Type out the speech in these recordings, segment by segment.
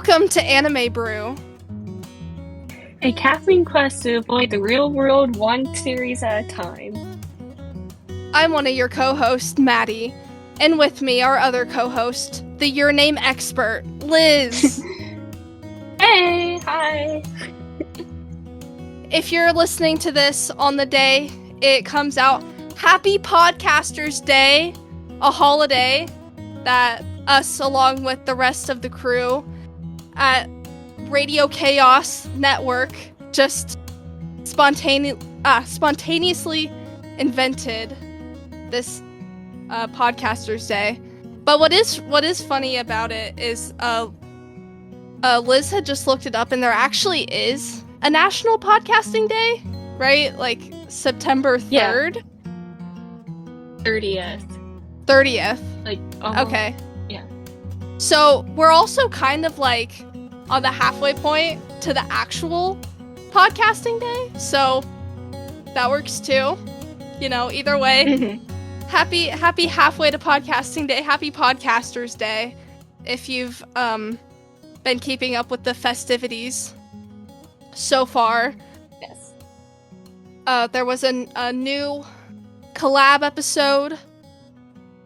Welcome to Anime Brew. A caffeine quest to avoid the real world one series at a time. I'm one of your co-hosts, Maddie, and with me, our other co-host, the Your Name expert, Liz. Hey, hi. If you're listening to this on the day it comes out, Happy Podcasters Day, a holiday that us, along with the rest of the crew at Radio Chaos Network, just spontaneously invented this Podcasters Day. But what is funny about it is Liz had just looked it up, and there actually is a National Podcasting Day, right? Like September 3rd? Yeah. 30th. 30th. Like, okay. Yeah. So we're also kind of like on the halfway point to the actual podcasting day. So that works too. You know, either way. Happy halfway to podcasting day. Happy Podcasters Day. If you've been keeping up with the festivities so far. Yes. There was a new collab episode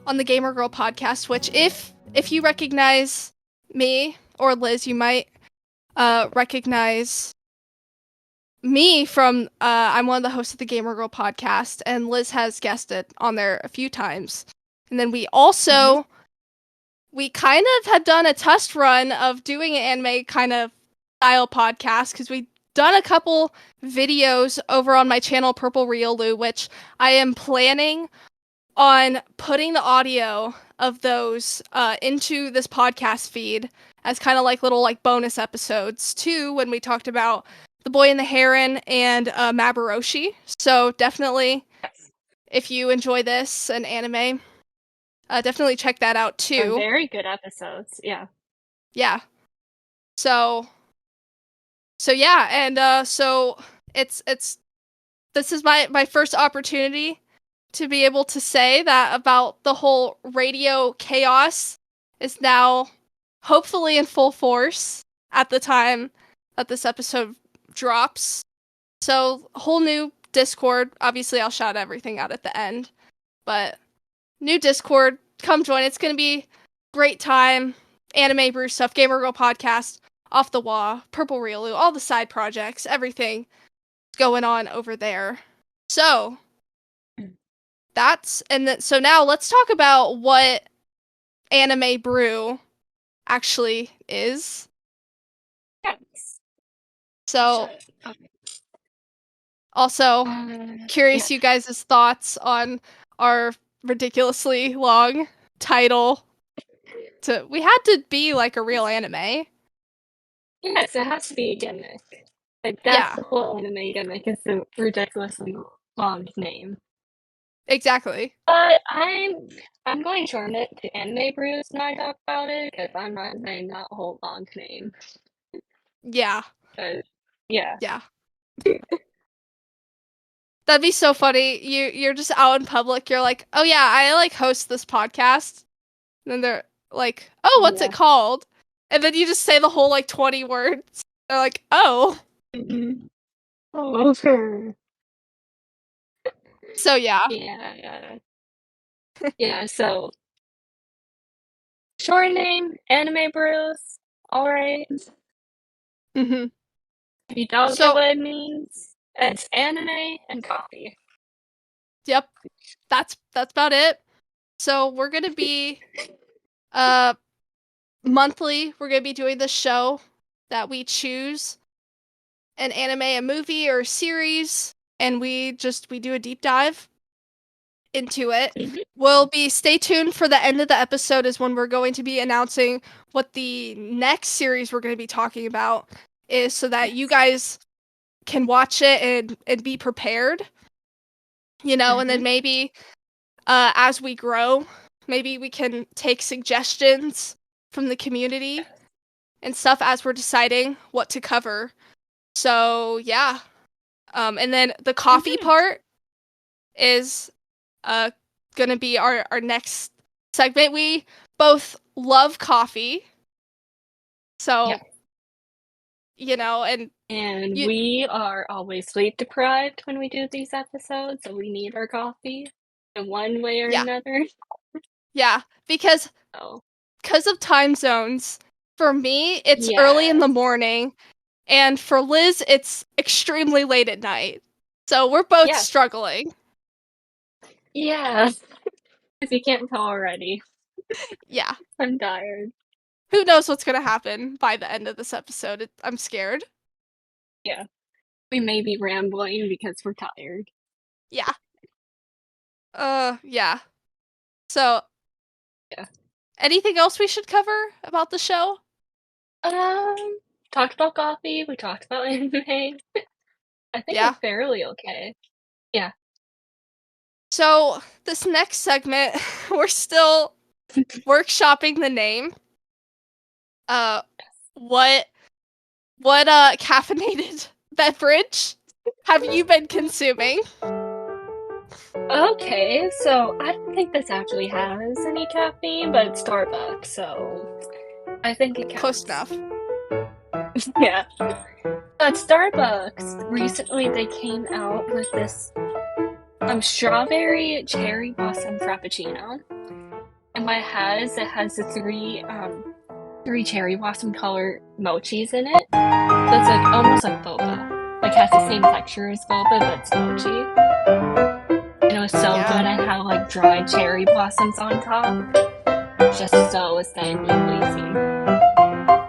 on the Gamer Girl podcast, which if you recognize me or Liz, you might recognize me from I'm one of the hosts of the Gamer Girl podcast, and Liz has guested on there a few times. And then we also we kind of had done a test run of doing an anime kind of style podcast, because we've done a couple videos over on my channel Purple Riolu, which I am planning on putting the audio of those into this podcast feed as kind of like little like bonus episodes too, when we talked about The Boy and the Heron and Mabaroshi. So definitely, if you enjoy this and anime, definitely check that out too. They're very good episodes, yeah. Yeah. So yeah, and so it's this is my first opportunity to be able to say that about the whole radio chaos is now hopefully in full force at the time that this episode drops. So, whole new Discord. Obviously, I'll shout everything out at the end. But new Discord, come join. It's going to be great time. Anime Brew stuff, Gamer Girl podcast, Off the Wall, Purple Riolu, all the side projects, everything going on over there. So, so now let's talk about what Anime Brew actually is. Yes. So, also curious you guys' thoughts on our ridiculously long title. We had to be like a real anime. Yes, it has to be a gimmick. Like, that's the whole anime gimmick, is the ridiculously long name. Exactly. But I'm going to shorten it to Anime Brews when I talk about it, because I'm not saying that whole long name. Yeah. Yeah. Yeah. That'd be so funny. You're just out in public. You're like, oh yeah, I like host this podcast. And then they're like, oh, what's it called? And then you just say the whole like 20 words. They're like, oh. Oh, sure. So yeah. Yeah, so short name, Anime Brews, alright. Mm-hmm. If you don't know what it means, it's anime and coffee. Yep. That's about it. So we're gonna be monthly, we're gonna be doing this show that we choose an anime, a movie, or a series, and we do a deep dive into it. Stay tuned for the end of the episode is when we're going to be announcing what the next series we're going to be talking about is, so that you guys can watch it and be prepared, you know. And then maybe as we grow, maybe we can take suggestions from the community and stuff as we're deciding what to cover. So yeah. And then the coffee part is gonna be our next segment. We both love coffee, So, Yeah. and And you, we are always sleep deprived when we do these episodes, so we need our coffee in one way or yeah, another. yeah, because So, of time zones. For me, it's early in the yes. morning, and for Liz, it's extremely late at night. So we're both Yeah. struggling. Yeah. If you can't tell already, Yeah. I'm tired. Who knows what's going to happen by the end of this episode? I'm scared. Yeah. We may be rambling because we're tired. Yeah. Yeah. So, Yeah. anything else we should cover about the show? Um, talked about coffee, we talked about anime. I think we're Yeah. fairly okay. Yeah. So, this next segment, we're still workshopping the name. Uh, what caffeinated beverage have you been consuming? Okay, so I don't think this actually has any caffeine, but it's Starbucks, so I think it Close counts. enough. Yeah. At Starbucks, recently they came out with this strawberry cherry blossom frappuccino. And what it has the three cherry blossom color mochis in it. So it's like almost like boba. Like has the same texture as boba, but it's mochi. And it was so Yeah. good. I had like dried cherry blossoms on top. Just so aesthetically pleasing.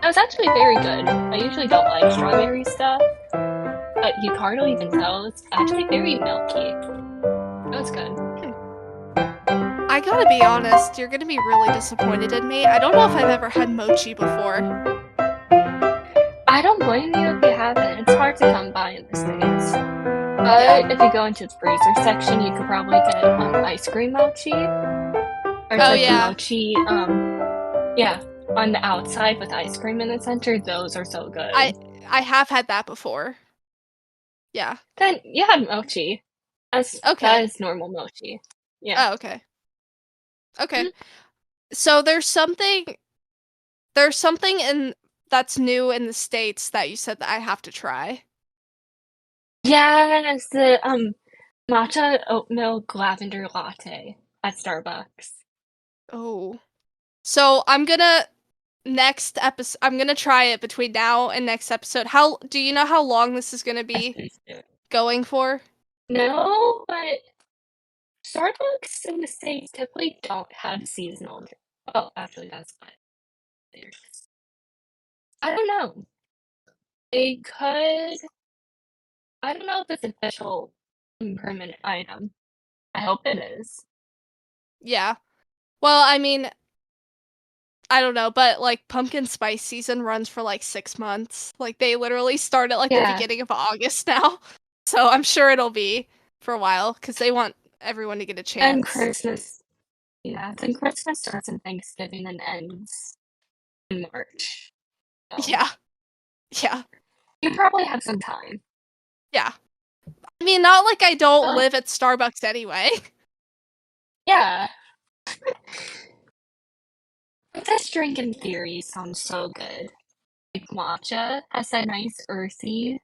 It was actually very good. I usually don't like strawberry stuff, but you can hardly even tell. It's actually very milky. It was good. I gotta be honest, you're gonna be really disappointed in me. I don't know if I've ever had mochi before. I don't blame you if you haven't. It's hard to come by in the States. Yeah. But if you go into the freezer section, you could probably get ice cream mochi. Or it's Oh like the yeah. mochi, yeah, on the outside with ice cream in the center. Those are so I good. I have had that before. Yeah. Then you had mochi. That Okay. is normal mochi. Yeah. Oh, okay. Okay. So there's something in that's new in the States that you said that I have to try. Yes, the matcha oat milk lavender latte at Starbucks. Oh. So I'm gonna try it between now and next episode. How do you know how long this is gonna Yes, be please do. going for? No, but Starbucks in the States typically don't have seasonal. Oh, actually, that's what it is. I don't know. They could. I don't know if it's official permanent item. I hope it is. Yeah. Well, I mean, I don't know, but like pumpkin spice season runs for like 6 months. Like they literally start at like the Yeah, beginning of August now. So I'm sure it'll be for a while because they want everyone to get a and chance. Christmas. Yeah, then Christmas starts in Thanksgiving and ends in March. So Yeah. Yeah. you probably have some time. Yeah. I mean, not like I don't Oh, live at Starbucks anyway. yeah. But this drink in theory sounds so good. Like matcha has that nice earthy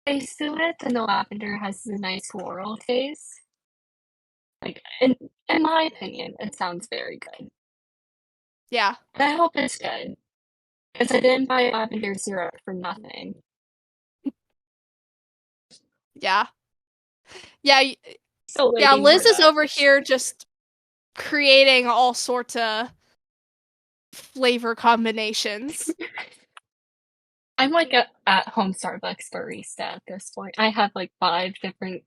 taste to it, and the lavender has a nice floral taste. Like in my opinion, it sounds very good. Yeah. And I hope it's good. Because I didn't buy lavender syrup for nothing. Yeah. Yeah. Still Yeah. waiting for Liz is the over here just creating all sorts of flavor combinations. I'm like a at home Starbucks barista at this point. I have like five different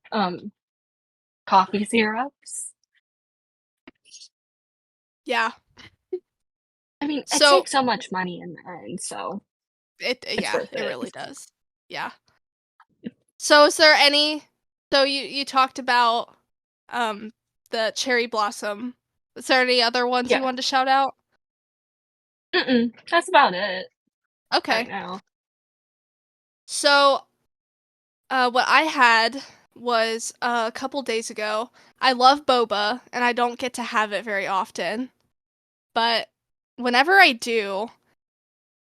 coffee syrups. Yeah. I mean, it So saves so much money in the end, so it's yeah, worth it it. really does. Yeah. So is there any so you talked about um the cherry blossom. Is there any other ones you Yeah. wanted to shout out? That's about it right Okay. now. So what I had was a couple days ago. I love boba and I don't get to have it very often, but whenever I do,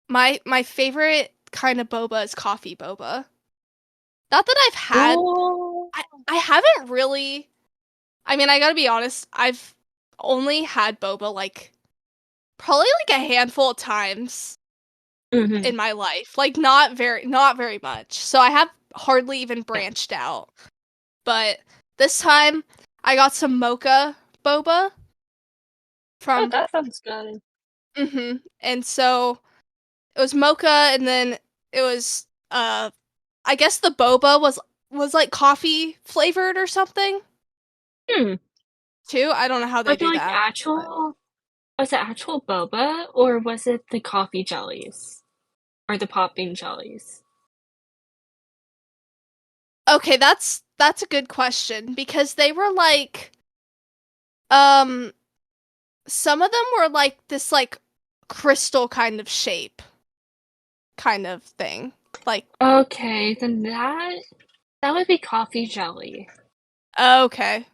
My favorite kind of boba is coffee boba. Not that I've had Oh. I haven't really. I mean, I gotta be honest, I've only had boba like probably like a handful of times Hmm. in my life. Like not very much. So I have hardly even Yeah. branched out. But this time I got some mocha boba Oh, from that sounds good. and so it was mocha and then it was I guess the boba was like coffee flavored or something Hmm. too. I don't know how they Was it do like that. But actual? Was it actual boba or was it the coffee jellies or the popping jellies? okay, that's a good question because they were like um some of them were like this like crystal kind of shape kind of thing. Like Okay, then that would be coffee jelly. okay.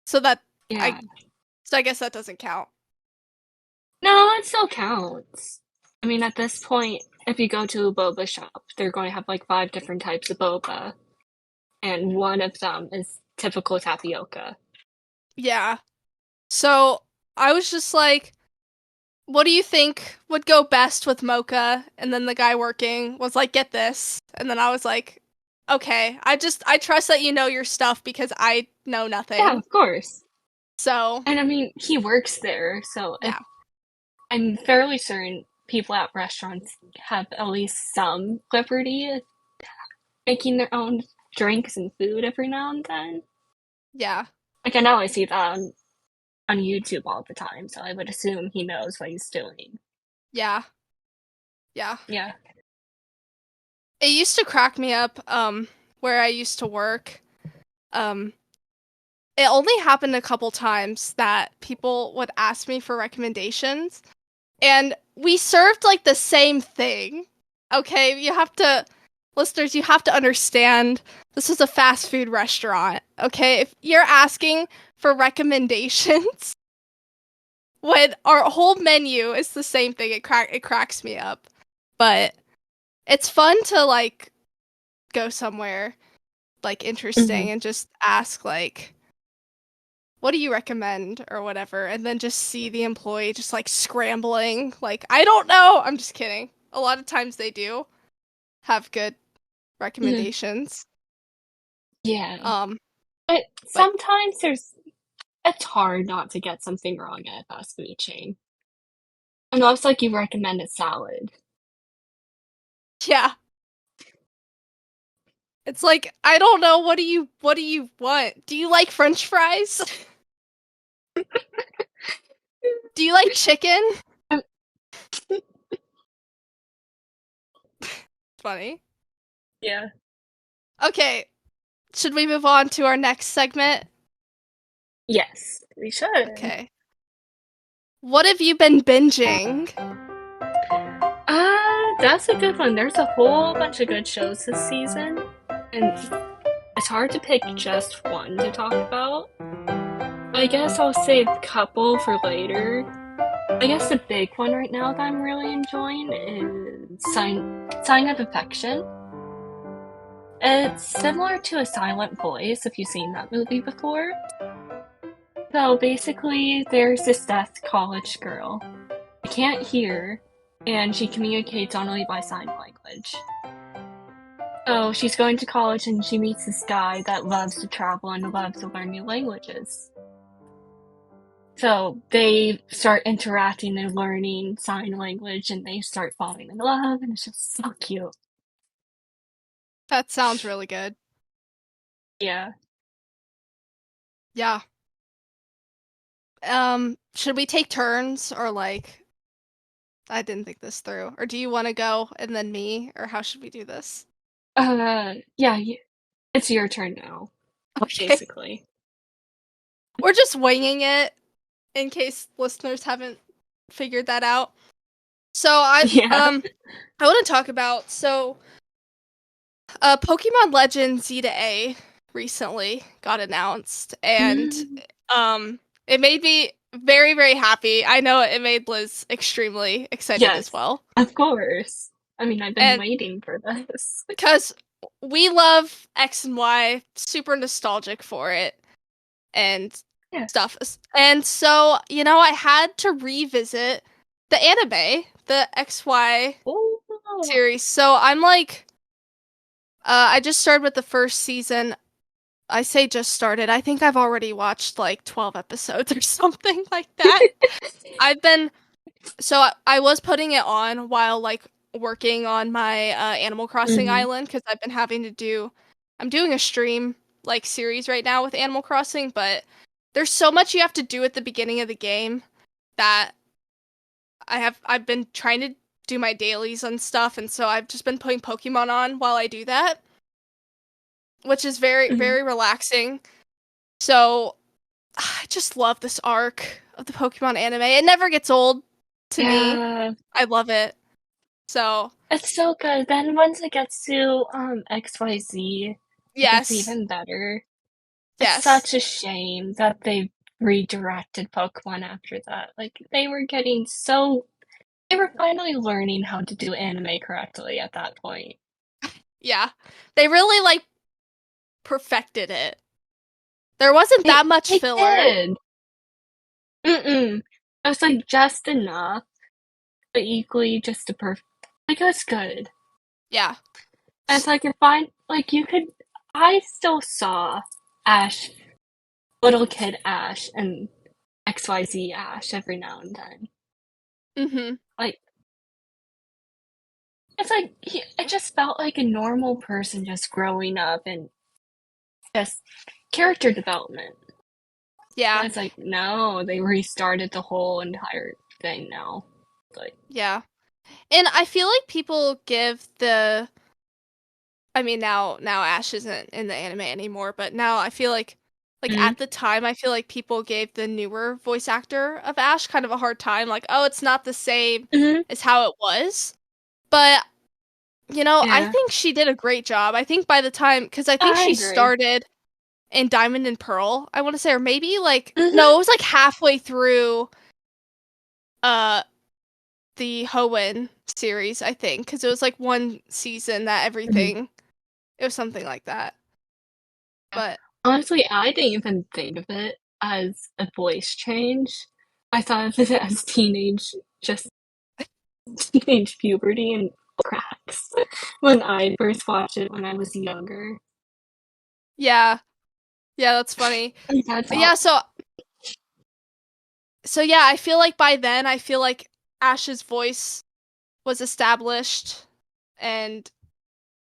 So that I Yeah. so I guess that doesn't count. No, it still counts. I mean, at this point, if you go to a boba shop, they're going to have like five different types of boba, and one of them is typical tapioca. Yeah. So I was just like, what do you think would go best with mocha? And then the guy working was like, get this. And then I was like, okay, I trust that you know your stuff because I know Yeah, nothing. of course. So And I mean, he works there, so yeah. I'm fairly certain people at restaurants have at least some liberty making their own drinks and food every now and then. Yeah. Like I know I see that on YouTube all the time, so I would assume he knows what he's doing. Yeah. Yeah. Yeah. It used to crack me up, where I used to work. Um, it only happened a couple times that people would ask me for recommendations, and we served like the same thing. Okay, listeners, you have to understand this is a fast food restaurant. Okay, if you're asking for recommendations when our whole menu is the same thing, it cracks me up. But it's fun to like go somewhere like Hmm. interesting and just ask like what do you recommend or whatever and then just see the employee just like scrambling like I don't know. I'm just kidding. A lot of times they do have good Hmm. recommendations. Yeah. Um But but sometimes it's hard not to get something wrong at a fast food chain. Unless like you recommend a salad. yeah, it's like I don't know what do you want? Do you like french fries? Do you like chicken? Um, Funny. yeah. Okay, should we move on to our next segment? Yes, we should. Okay. What have you been binging? That's a good one. There's a whole bunch of good shows this season, and it's hard to pick just one to talk about. I guess I'll save a couple for later. I guess the big one right now that I'm really enjoying is Sign of Affection. It's similar to A Silent Voice, if you've seen that movie before. So basically, there's this deaf college girl. She can't hear, and she communicates only by sign language. So she's going to college and she meets this guy that loves to travel and loves to learn new languages. So they start interacting and learning sign language and they start falling in love and it's just so cute. That sounds really good. Yeah. Yeah. Should we take turns or like I didn't think this through. Or do you want to go and then me or how should we do this? Yeah, it's your turn now, Okay. basically. We're just winging it in case listeners haven't figured that out. So Yeah. I want to talk about Pokemon Legends Z to A recently got announced and Mm. it made me very, very happy. I know it made Liz extremely excited as Yes, well. of course. I mean, I've been And waiting for this. because we love X and Y, super nostalgic for it and Yeah. stuff. And so, I had to revisit the anime, the XY Oh. series. So I'm like, I just started with the first season. I say just started. I think I've already watched like 12 episodes or something like that. I've been So I was putting it on while like working on my Animal Crossing Mhm. island because I've been having to do. I'm doing a stream like series right now with Animal Crossing, but there's so much you have to do at the beginning of the game that I've been trying to do my dailies and stuff, and so I've just been putting Pokemon on while I do that, which is very Mhm. very relaxing. So I just love this arc of the Pokemon anime. It never gets old to me. Yeah, I love it. So, it's so good. Then once it gets to XYZ, it gets yes. even better. It's Yes. such a shame that they redirected Pokemon after that. Like they were finally learning how to do anime correctly at that point. Yeah. They really like perfected it. There wasn't that much They filler. did. Mm-mm. It was like just enough, but equally just a perfect. Like it was good. Yeah. And it's like if I like you could, I still saw Ash, little kid Ash, and XYZ Ash every now and then. Mhm. Like it's like it just felt like a normal person just growing up and just character development. Yeah. And it's like no, they restarted the whole entire thing now. Like Yeah. And I feel like people give the I mean now Ash isn't in the anime anymore, but now I feel like mm, at the time I feel like people gave the newer voice actor of Ash kind of a hard time like, "Oh, it's not the same hmm as how it was." But I yeah, think she did a great job. I think by the time cuz I think I she agree. started in Diamond and Pearl, I want to say, or maybe like no, it Hmm was like halfway through uh the Hoenn series, I think, because it was like one season that hmm everything it was something like that. But Honestly, I didn't even think of it as a voice change. I thought of it as just teenage puberty and cracks when I first watched it when I was younger. yeah, yeah, that's funny. And that's Yeah, all. so yeah, I feel like by then I feel like Ash's voice was established and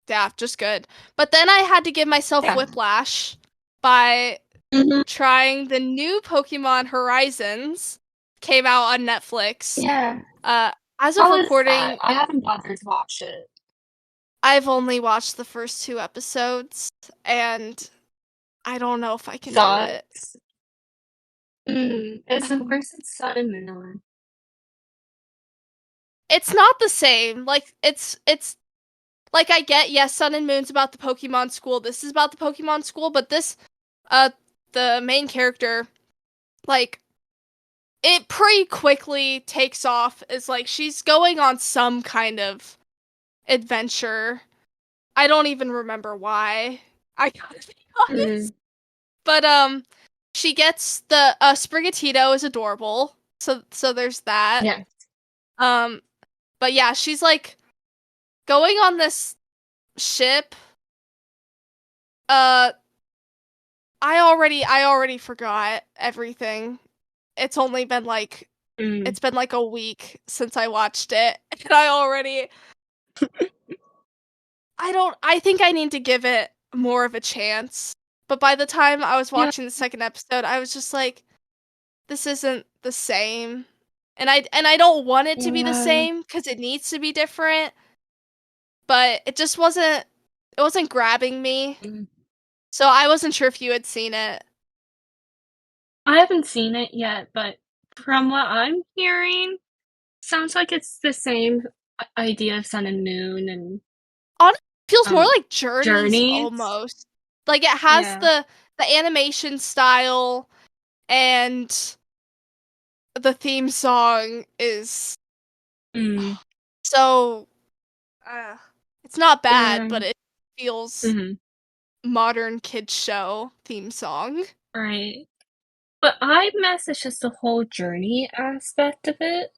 yeah, just good. But then I had to give myself Yeah. whiplash by hmm trying the new Pokemon Horizons came out on Netflix. Yeah. Uh, as of How is that? recording, I haven't bothered to watch it. I've only watched the first two episodes, and I don't know if I can do it. Sucks. It's the person Sun and Moon. It's not the same. Like it's like I get yes, Sun and Moon's about the Pokemon school. This is about the Pokemon school, but this uh the main character like it pretty quickly takes off as like she's going on some kind of adventure. I don't even remember why. I gotta be honest. Mm. But she gets the Sprigatito is adorable. So there's that. Yeah. Um but yeah, she's like going on this ship. Uh I already forgot everything. It's only been like Mm. it's been like a week since I watched it and I think I need to give it more of a chance. But by the time I was Yeah. watching the second episode, I was just like, this isn't the same. And I don't want it to be the Yeah. same because it needs to be different, but it wasn't grabbing me. Mm. So I wasn't sure if you had seen it. I haven't seen it yet, but from what I'm hearing, sounds like it's the same idea of Sun and Moon and Honestly, it feels more um like Journeys journeys. almost. Like it has Yeah. the animation style and the theme song is Mm, so uh, it's not bad, yeah. but it feels Hmm. modern kids show theme song. Right. But I miss it's just the whole journey aspect of it.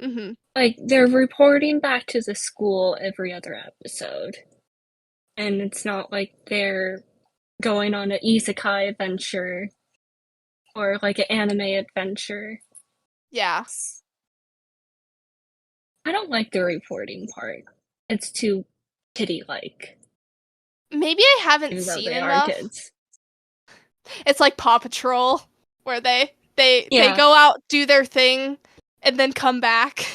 Hmm. Like they're reporting back to the school every other episode. And it's not like they're going on an isekai adventure or like an anime adventure. Yeah. I don't like the reporting part. It's too kiddie like, Maybe I haven't even though seen they are enough. kids. It's like Paw Patrol, where they Yeah. go out, do their thing, and then come back.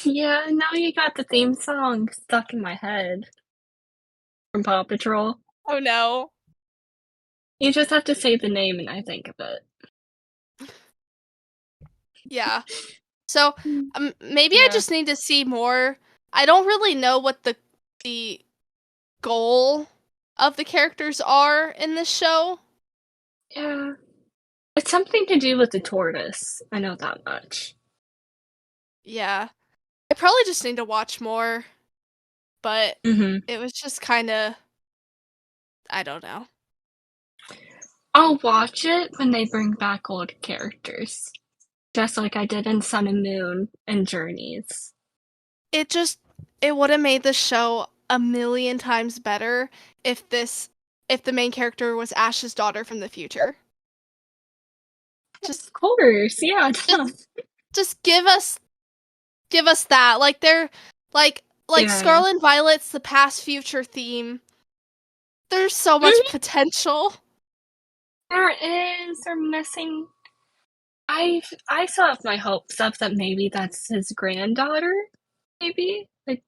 Yeah, now you got the theme song stuck in my head from Paw Patrol. Oh no. You just have to say the name and I think of it. Yeah. So Mm. maybe I Yeah. just need to see more. I don't really know what the goal of the characters are in this show. Yeah. It's something to do with the tortoise. I know that much. Yeah. I probably just need to watch more, but Hmm. it was just kind of I don't know. I'll watch it when they bring back old characters. Just like I did in Sun and Moon and Journeys. It just it would have made the show a million times better if the main character was Ash's daughter from the future. Just Of course, yeah. just just give us that. Like they're like Yeah. Scarlet and Violet's the past future theme. There's so much Mhm. potential. There is. They're missing. I still have my hopes up that maybe that's his granddaughter. Maybe like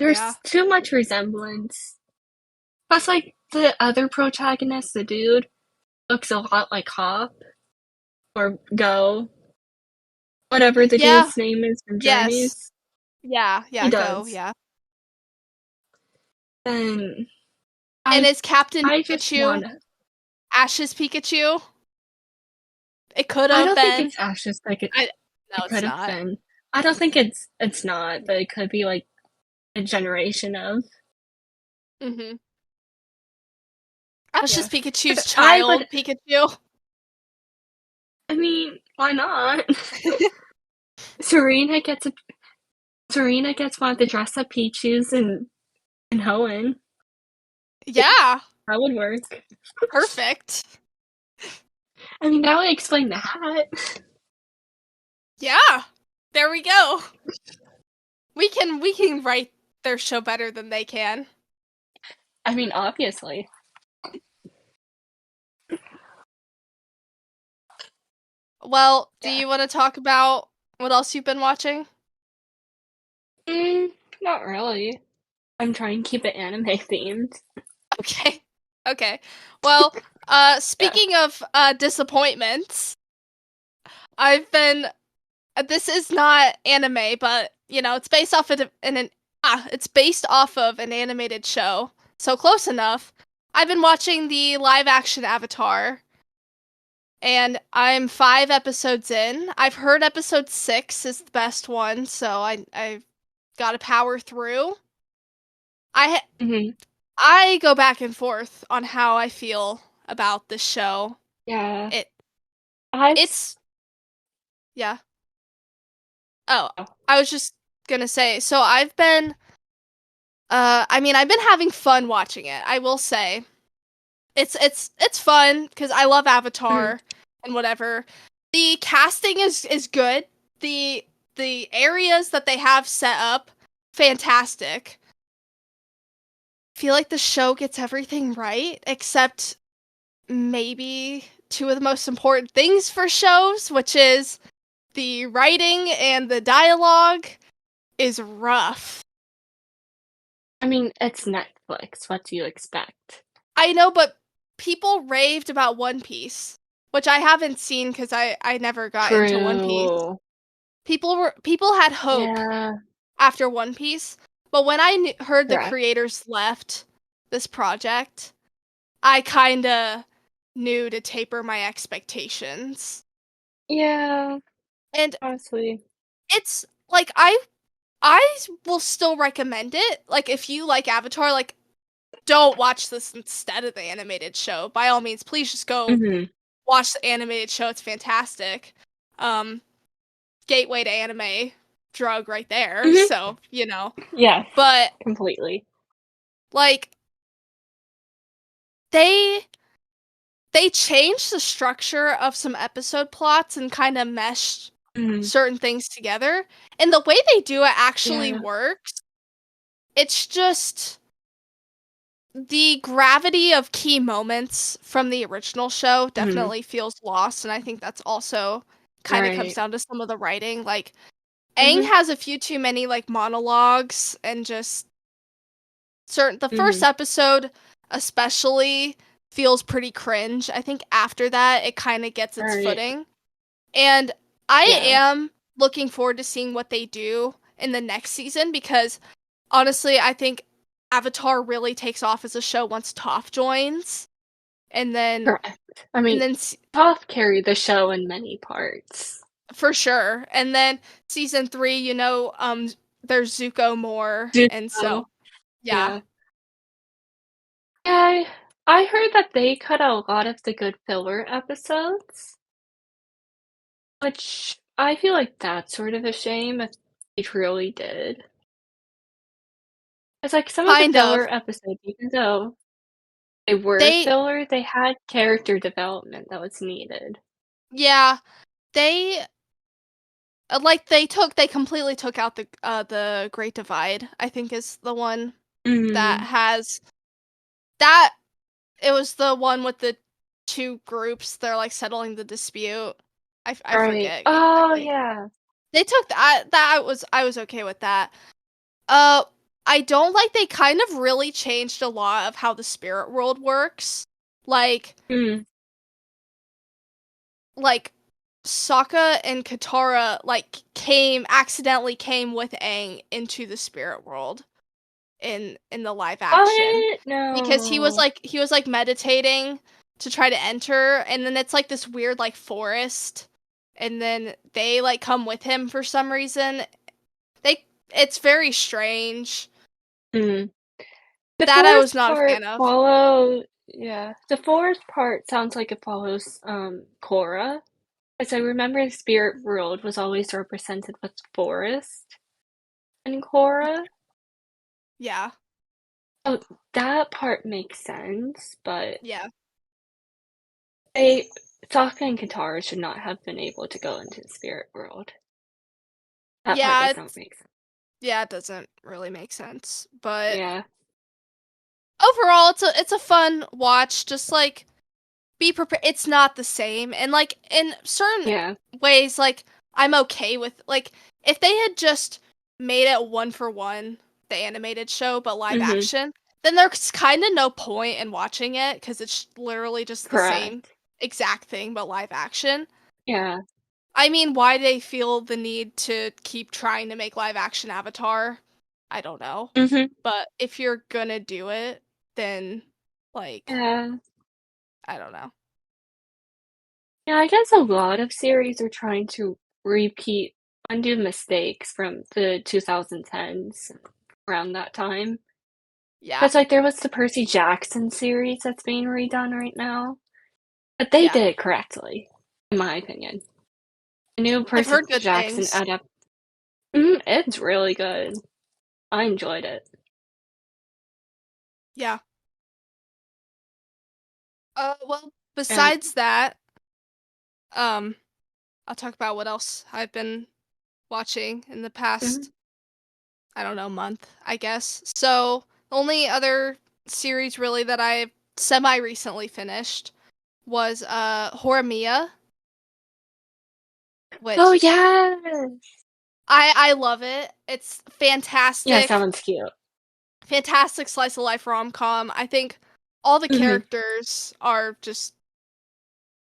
Yeah. there's too much resemblance. Plus, like the other protagonist, the dude looks a lot like Hop or Go, whatever the Yeah. dude's name is from Yes. Journeys. Yeah. He Yeah. Go. does. Yeah. And And I is Captain I just Pikachu wanna. Ash's Pikachu? It could I have don't think been. it's Ashes. Like I No, it it's could have not. been. I don't think it's not, but it could be like a generation of. Mhm. Yeah. Ash's Pikachu's 'Cause I child would. Pikachu. I mean, why not? Serena gets a. Serena gets one of the dress up Pichus and Hoenn. Yeah. That would work. Perfect. I mean, that would explain the hat. Yeah. There we go. We can write their show better than they can. I mean, obviously. Well, do Yeah. you want to talk about what else you've been watching? Mm, not really. I'm trying to keep it anime themed. Okay. Okay. Well, Yeah. speaking of disappointments, I've been this is not anime, but you know, it's based off of it's based off of an animated show. So close enough. I've been watching the live action Avatar and I'm 5 episodes in. I've heard episode 6 is the best one, so I've got to power through. I Hmm. I go back and forth on how I feel about this show. Yeah. It I've. it's yeah. Oh, Oh. I was just gonna say. So I've been I mean I've been having fun watching it. I will say it's fun because I love Mhm. Avatar and whatever. The casting is good. The the areas that they have set up, fantastic. Feel like the show gets everything right except maybe two of the most important things for shows, which is the writing and the dialogue is rough. I mean, it's Netflix. What do you expect? I know, but people raved about One Piece, which I haven't seen because I never got into One Piece. True. People had hope Yeah. after One Piece, but when I heard the Correct. creators left this project, I kinda knew to taper my expectations. Yeah, And honestly. it's like I will still recommend it. Like if you like Avatar, like don't watch this instead of the animated show. By all means, please just go Mhm. watch the animated show. It's fantastic. Um, gateway to anime drug right there. Mhm. So, Yes, but completely. like they they changed the structure of some episode plots and kind of meshed Mhm. certain things together. And the way they do it actually Yeah. works. It's just the gravity of key moments from the original show Mhm. definitely feels lost, and I think that's also kind of comes Right. down to some of the writing. Like Aang Mhm. has a few too many like monologues and just the first Mhm. episode especially feels pretty cringe. I think after that it kind of gets its Right. footing. And I Yeah. am looking forward to seeing what they do in the next season because honestly, I think Avatar really takes off as a show once Toph joins. And then Correct. I and mean, then Toph carried the show in many parts. for sure. And then season 3, there's Zuko more and so Zuko. yeah. Yeah. Yeah, I heard that they cut out a lot of the good filler episodes, which I feel like that's sort of a shame if they truly did. It's like some of the Kind of. filler episodes, even though they were They filler, they had character development that was needed. yeah, they they completely took out the Great Divide, I think is the one that Mm, has that it was the one with the two groups. They're like settling the dispute. I right. forget Oh, exactly. yeah. They took that I was okay with that. Uh, I don't like they kind of really changed a lot of how the spirit world works. Like Mm, like Sokka and Katara like accidentally came with Aang into the spirit world in the live action what? because No. he was like meditating to try to enter, and then it's like this weird like forest, and then they like come with him for some reason. They it's very strange. Mm. The That I was forest not a part fan of. yeah. The forest part sounds like it follows, Korra. As I remember, the spirit world was always represented with forest in Korra. Yeah. Oh, that part makes sense, but Yeah. they Sokka and Katara should not have been able to go into the spirit world. That part Yeah, does not make sense. it doesn't really make sense. But Yeah. overall it's a fun watch. Just like be prepared. It's not the same. And like in certain Yeah. ways, like I'm okay with like if they had just made it one for one, the animated show, but live Mhm. action, then there's kind of no point in watching it because it's literally just the same Correct. exact thing but live action. Yeah. I mean, why they feel the need to keep trying to make live action Avatar, I don't know. Mhm. But if you're gonna do it, then like Yeah. I don't know. Yeah, I guess a lot of series are trying to undo mistakes from the 2010s, around that time. Yeah. 'Cause, like, there was the Percy Jackson series that's being redone right now, but they Yeah. did it correctly, in my opinion. The new I've Percy heard good Jackson things. it's really good. I enjoyed it. Yeah. Well, Yeah. besides that, um, I'll talk about what else I've been watching in the Mhm. past, I don't know, month, I guess. So, the only other series really that I semi recently finished was Horimiya, Oh, which yes! I love it. It's Yeah, fantastic. sounds cute. Fantastic slice of life rom-com. I think all the Mhm. characters are just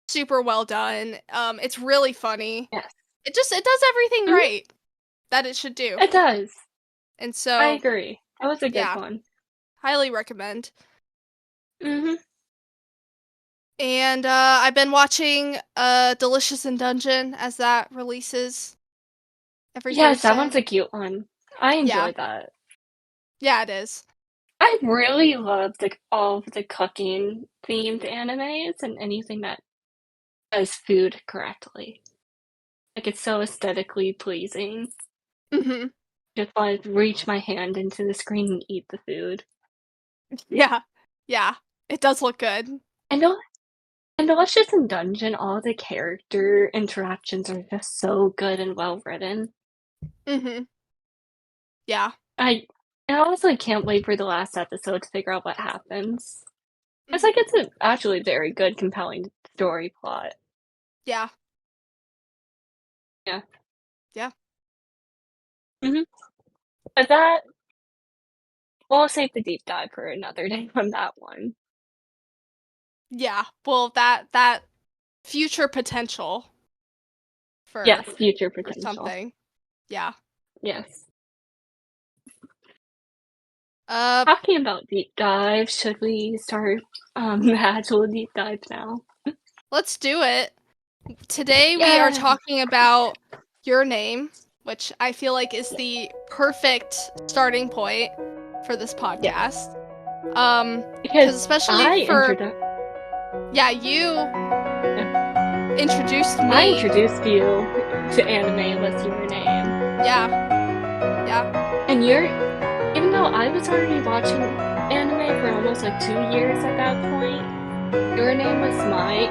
super well done. It's really funny. Yes. It does everything Mhm. right that it should do. It does. And I so, agree. That was a good yeah, one. highly recommend. Mhm. And I've been watching Delicious in Dungeon as that releases every Yes, that Thursday. one's a cute one. I Yeah, enjoy that. yeah, it is. I really love all of the cooking themed animes and anything that does food correctly. Like it's so aesthetically pleasing. Hmm. Just want to reach my hand into the screen and eat the food. Yeah, yeah, it does look good. And Delicious in Dungeon, all the character interactions are just so good and well written. Hmm. Yeah. I I honestly can't wait for the last episode to figure out what happens. It's like Hmm. it's a actually very good, compelling story plot. Yeah, Yeah. yeah, Hmm. But that we'll save the deep dive for another day on that one. yeah. Well, that future potential Yes, for future for potential. something. Yeah. Yes. Uh, Talking about deep dive, should we start the actual deep dive now? let's do it. Today we are Yeah. talking about Your Name, which I feel like is the perfect starting point for this Yes. podcast. Because Because especially for yeah, you yeah, introduced I me. introduced you to anime with your name. Yeah, yeah. And even though I was already watching anime for almost like 2 years at that point, your name was my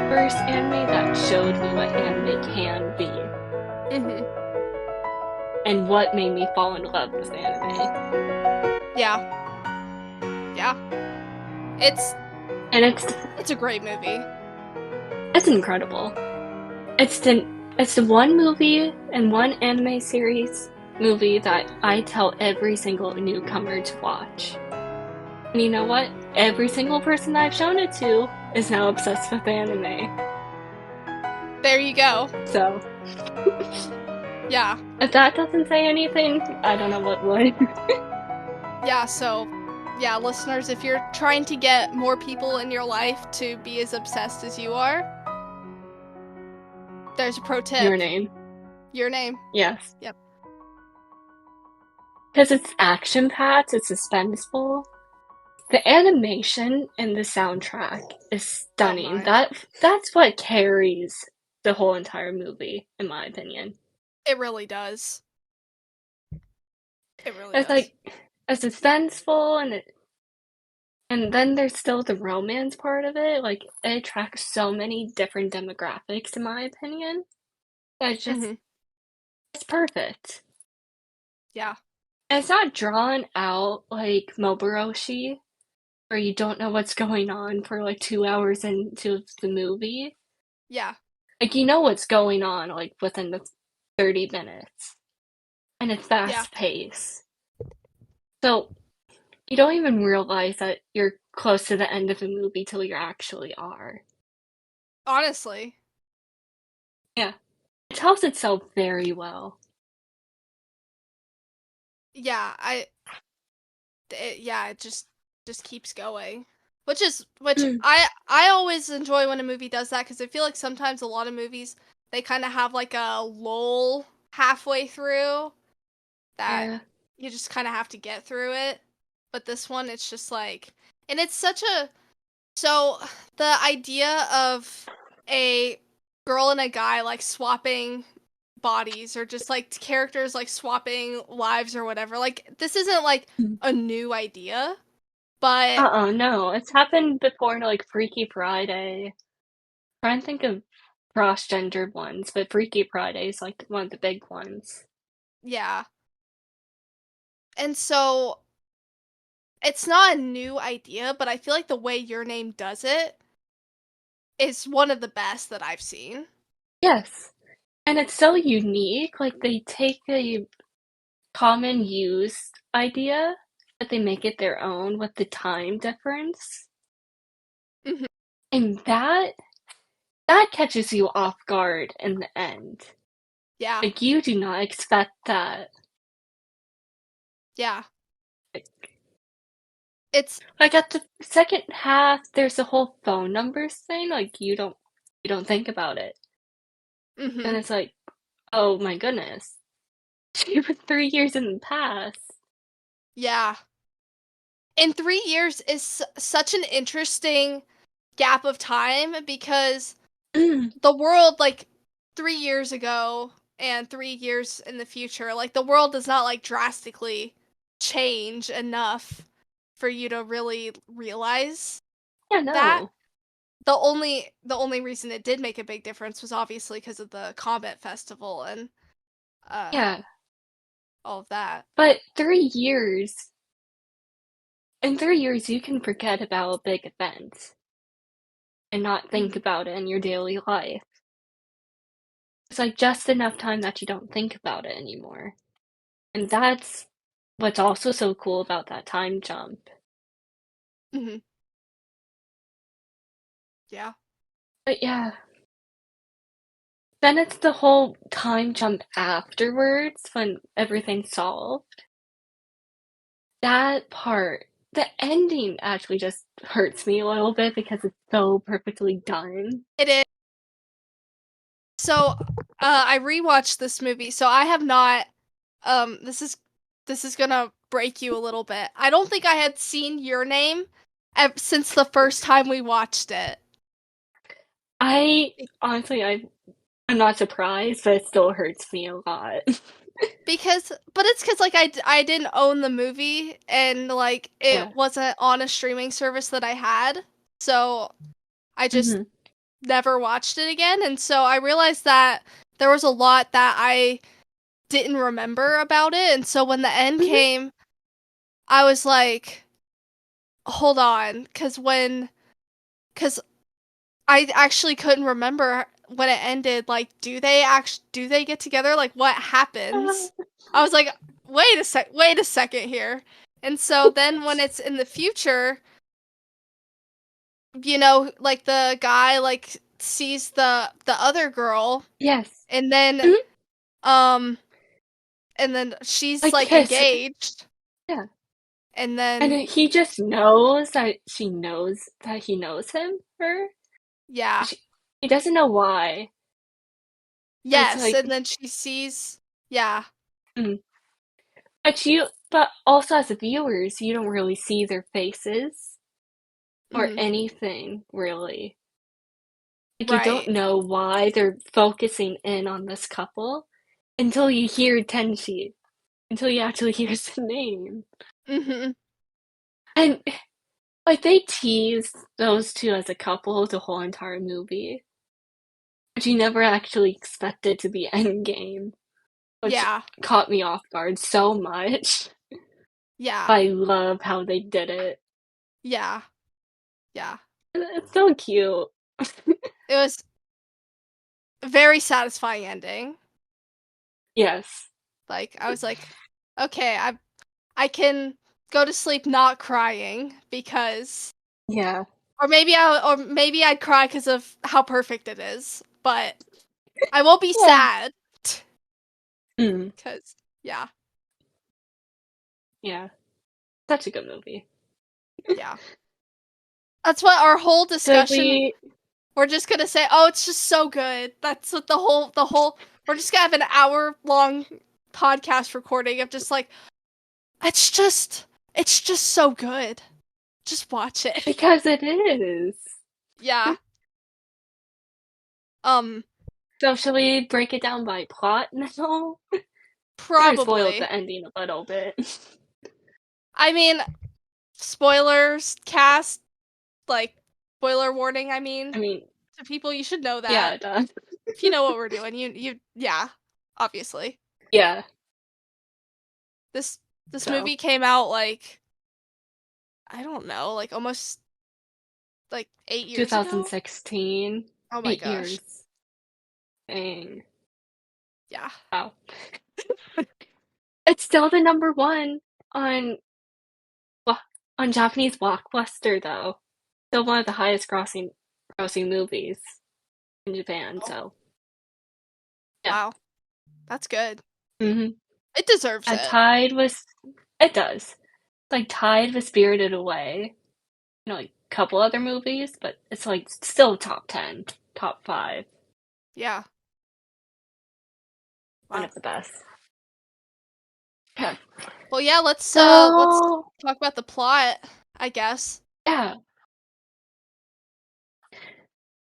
first anime that showed me what anime can be Mhm. and what made me fall in love with anime. Yeah, yeah. It's And it's a great movie. it's incredible. It's the it's the one movie and one anime series movie that I tell every single newcomer to watch. And you know what? Every single person that I've shown it to is now obsessed with anime. There you go. So Yeah. if that doesn't say anything, I don't know what would. Yeah, so yeah, listeners, if you're trying to get more people in your life to be as obsessed as you are, there's a pro Your tip. name. Your Name. Yes. Yep. Because it's action packed, it's suspenseful. The animation and the soundtrack is Oh stunning. my. That's what carries the whole entire movie, in my opinion. It really does. It really It's does. like it's suspenseful and then there's still the romance part of it. Like it attracts so many different demographics, in my opinion. Mhm. It's perfect. Yeah. And it's not drawn out like Moboroshi, where you don't know what's going on for like 2 hours into the movie. Yeah. Like you know what's going on like within the 30 minutes. And it's Yeah. fast paced. So you don't even realize that you're close to the end of the movie till you actually are. Honestly. Yeah. It tells itself very well. Yeah, yeah, it just keeps going. Which Mm. I always enjoy when a movie does that cuz I feel like sometimes a lot of movies they kind of have like a lull halfway through that Yeah. you just kind of have to get through it. But this one it's just like and it's such a so the idea of a girl and a guy like swapping bodies or just like characters like swapping lives or whatever. Like this isn't like a new idea, but Uh-uh, no. It's happened before to like Freaky Friday. Trying to think of cross-gendered ones, but Freaky Friday is like one of the big ones. yeah. And so it's not a new idea, but I feel like the way Your Name does it is one of the best that I've seen. Yes. And it's so unique. Like they take a common used idea, but they make it their own with the time difference. Mhm. And that catches you off guard in the end. Yeah. Like you do not expect that. Yeah. It's Like at the second half, there's a whole phone numbers thing. Like you don't think about it, and mhm. it's like, oh my goodness, she was 3 years in the past. Yeah. And 3 years is such an interesting gap of time because Mm, the world like 3 years ago and 3 years in the future, like the world does not like drastically change enough for you to really realize yeah, that. no, The only reason it did make a big difference was obviously because of the Comet Festival and uh yeah, all of that. but 3 years. In 3 years, you can forget about big events and not think Mhm. about it in your daily life. It's like just enough time that you don't think about it anymore. And that's what's also so cool about that time jump. Mhm. Yeah. But yeah, then it's the whole time jump afterwards when everything's solved. That part, the ending actually just hurts me a little bit because it's so perfectly done. It is. So, I rewatched this movie. So I have not. This is gonna break you a little bit. I don't think I had seen Your Name since the first time we watched it. I honestly, I'm not surprised, but it still hurts me a lot. But it's because like I didn't own the movie and like Yeah. it wasn't on a streaming service that I had, so I just Hmm. never watched it again. And so I realized that there was a lot that I didn't remember about it. And so when the end Hmm. came, I was like, hold on, because I actually couldn't remember when it ended. Like, do they get together? Like, what happens? I was like, wait a second here. And so then when it's in the future, like the guy like sees the other girl, Yes. and then Mhm. um she's Like like kiss. engaged, Yeah. and And then then he just knows that she knows that he knows him, her. yeah, She, he doesn't know why. It's yes, like, and then she sees, yeah. mm. But also as viewers, you don't really see their faces or Mhm. anything, really. Like, you don't Right. know why they're focusing in on this couple until you hear Tenchi, until you actually hear his name. Mhm. And, like, they tease those two as a couple the whole entire movie, but you never actually expect it to be endgame, which Yeah. caught me off guard so much. Yeah. I love how they did it. Yeah. Yeah. It's so cute. It was a very satisfying ending. Yes. Like I was like, okay, I can go to sleep not crying because Yeah. or maybe I'd cry because of how perfect it is, but I won't be Yeah. sad Mm. because yeah, Yeah. Such a good movie. yeah. That's what our whole Should discussion. we? We're just gonna say, oh, it's just so good. That's what the whole. We're just gonna have an hour long podcast recording of just like, it's just so good. Just watch it. Because it is. Yeah. Um. So should we break it down by plot now? Kind of spoiled Probably. the ending a little bit. I mean, spoilers. Cast. Like, spoiler warning. I mean, I mean, to people, you should know yeah, that. it does. If you know what we're doing, yeah. Obviously, Yeah. this this So movie came out like I don't know, like almost like 8 years ago. 2016, Oh my 8 years. gosh. Dang. Yeah. Wow. It's still the number one on Wa- on Japanese Blockbuster though. Still one of the highest grossing movies in Japan. Oh, So yeah. wow. That's good. Hmm. It deserves A it. tied with it does. like tied with Spirited Away. Like a couple other movies, but it's like still top 10, top 5. Yeah. One Wow. of the best. Yeah. Well, yeah, let's So, talk about the plot, I guess. yeah.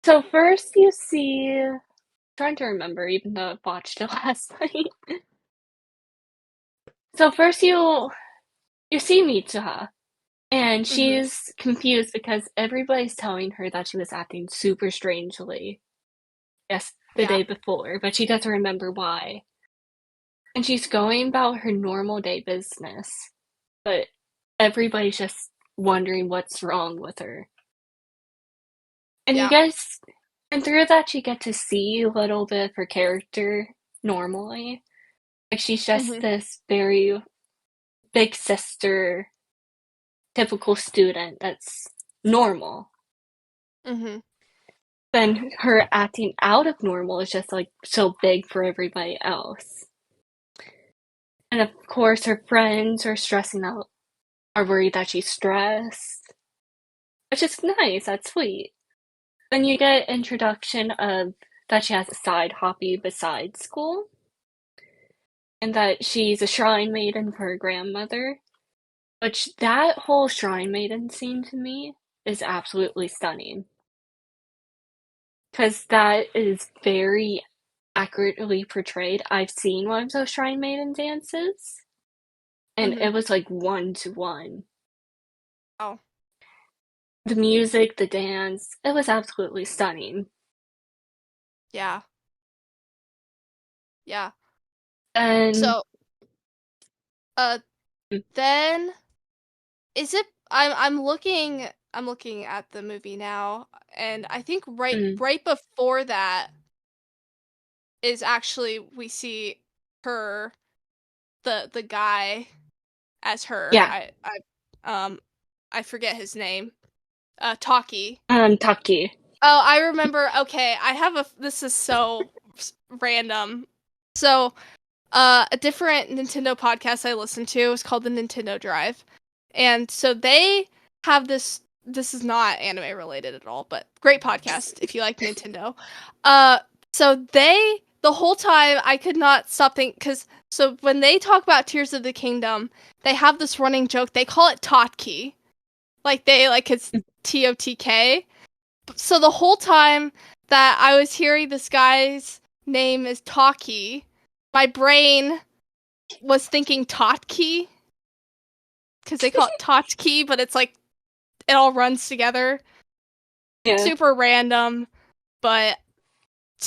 So first you see, I'm trying to remember, even though I watched it last night. So first you see Mitsuha, and Mhm. she's confused because everybody's telling her that she was acting super strangely. Yes, the Yeah. day before, but she doesn't remember why. And she's going about her normal day business, but everybody's just wondering what's wrong with her. And you Yeah. guys, and through that, you get to see a little bit of her character normally. Like she's just Mhm. this very big sister, typical student that's normal. Mhm. Then her acting out of normal is just like so big for everybody else. And of course, her friends are stressing out, are worried that she's stressed, which is nice. That's sweet. Then you get introduction of that she has a side hobby besides school, and that she's a shrine maiden for her grandmother. Which that whole shrine maiden scene to me is absolutely stunning. Because that is very accurately portrayed. I've seen one of those shrine maiden dances, and Mhm. it was like 1 to 1. Oh. The music, the dance, it was absolutely stunning. Yeah. Yeah. And So, uh then is it I'm looking at the movie now, and I think mm, right before that is actually we see her, the guy as her. yeah, Um I forget his name. Taki. Taki. Oh, I remember. Okay, I have a this is so random. So, a different Nintendo podcast I listen to is called the Nintendo Drive. And so they have this is not anime related at all, but great podcast if you like Nintendo. Uh so they the whole time I could not stop thinking cuz so when they talk about Tears of the Kingdom, they have this running joke. They call it Totki. Like it's TOTK. So the whole time that I was hearing this guy's name is Taki, my brain was thinking Totki because they call it Totki, but it's like it all runs together. Yeah. Super random, but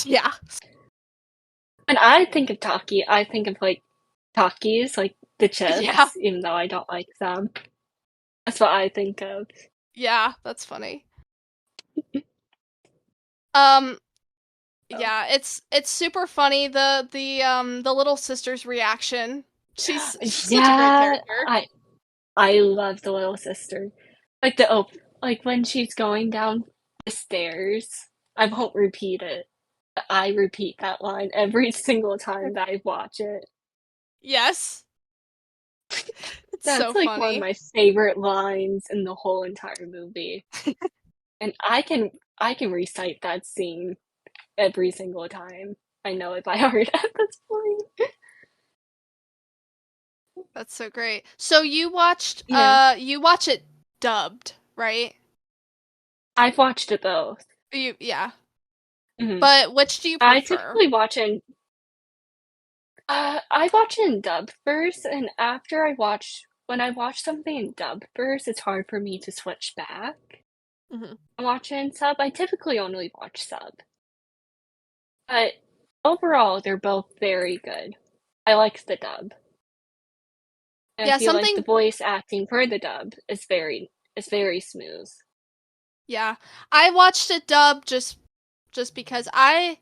yeah, When I think of Taki, I think of like Takis, like the yeah, chips, even though I don't like them. That's what I think of. yeah. That's funny. Um, So, yeah, it's super funny. The little sister's reaction. She's such a great yeah, character. I love the little sister. Like like when she's going down the stairs. I won't repeat it. But I repeat that line every single time that I watch it. Yes, it's so That's like one of funny. my favorite lines in the whole entire movie. And I can recite that scene every single time. I know it by heart at this point. That's so great. So Yeah. you watch it dubbed, right? I've watched it both. You yeah. hmm But which do you I prefer? typically I watch it in dub first, and when I watch something in dub first, it's hard for me to switch back Mhm. and watch it in sub. I typically only watch sub, but overall, they're both very good. I like the dub, and I Yeah, feel like the something voice acting for the dub is very smooth. yeah. I watched it dubbed just because I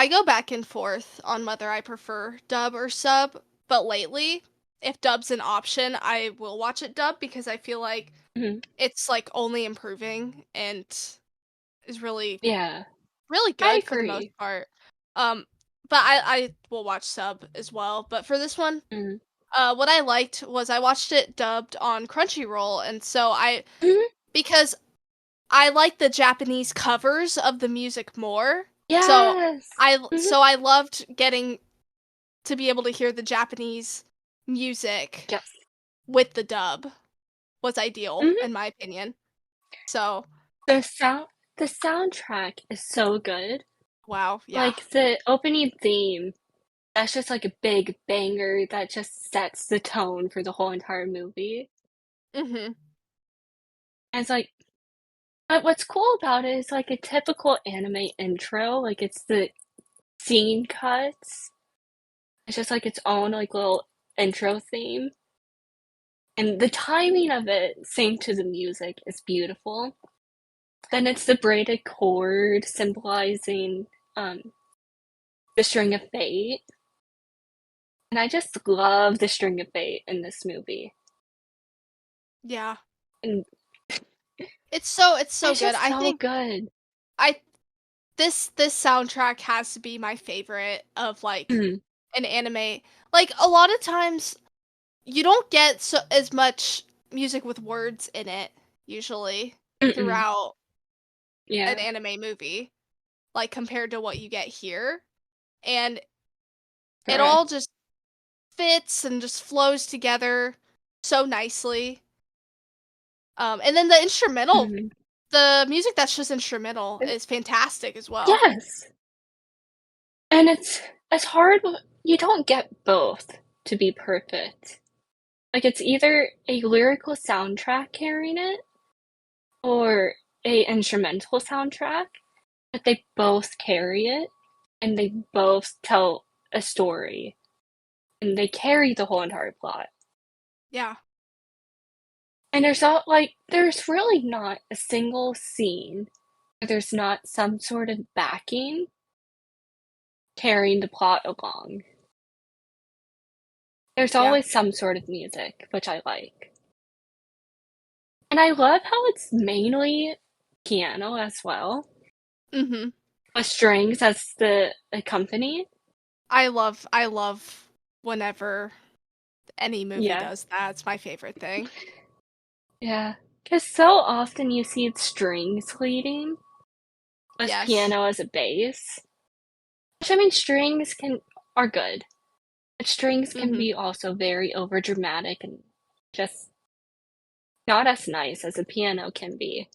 go back and forth on whether I prefer dub or sub, but lately, if dub's an option, I will watch it dub because I feel like Mhm. it's like only improving and is Yeah, really I good for the most agree. part. Um, but I will watch sub as well. But for this one, Mhm. What I liked was I watched it dubbed on Crunchyroll, and Mhm. because I like the Japanese covers of the music more. So Yes. Mhm. I loved getting to be able to hear the Japanese music Yes. with the dub was ideal Mhm. in my opinion. So, The sound the soundtrack is so good. wow, yeah. Like, the opening theme, that's just, like, a big banger that just sets the tone for the whole entire movie. Mhm. And it's like but what's cool about it is, like, a typical anime intro, like, it's the scene cuts. It's just, like, its own, like, little intro theme, and the timing of it synced to the music is beautiful. Then it's the braided cord symbolizing, um, the string of fate, and I just love the string of fate in this movie, Yeah. and It's so it's good. just so good. I this soundtrack has to be my favorite of like Mhm. an anime. Like a lot of times you don't get as much music with words in it usually Mm-mm. throughout an Yeah, anime movie like compared to what you get here. And it all correct. just fits and just flows together so nicely. And then Mhm. the music that's just instrumental is fantastic as well. Yes, and it's hard you don't get both to be perfect. Like, it's either a lyrical soundtrack carrying it or a instrumental soundtrack, but they both carry it, and they both tell a story, and they carry the whole entire plot. Yeah. And there's really not a single scene where there's not some sort of backing carrying the plot along. There's Yeah. always some sort of music, which I like. And I love how it's mainly piano as well, Mhm. with strings as the accompany. I love whenever any movie Yeah, does that. It's my favorite thing. yeah. Because so often you see strings leading with Yes. piano as a bass. Which I mean, strings can are good, but strings can Mhm. be also very overdramatic and just not as nice as a piano can be.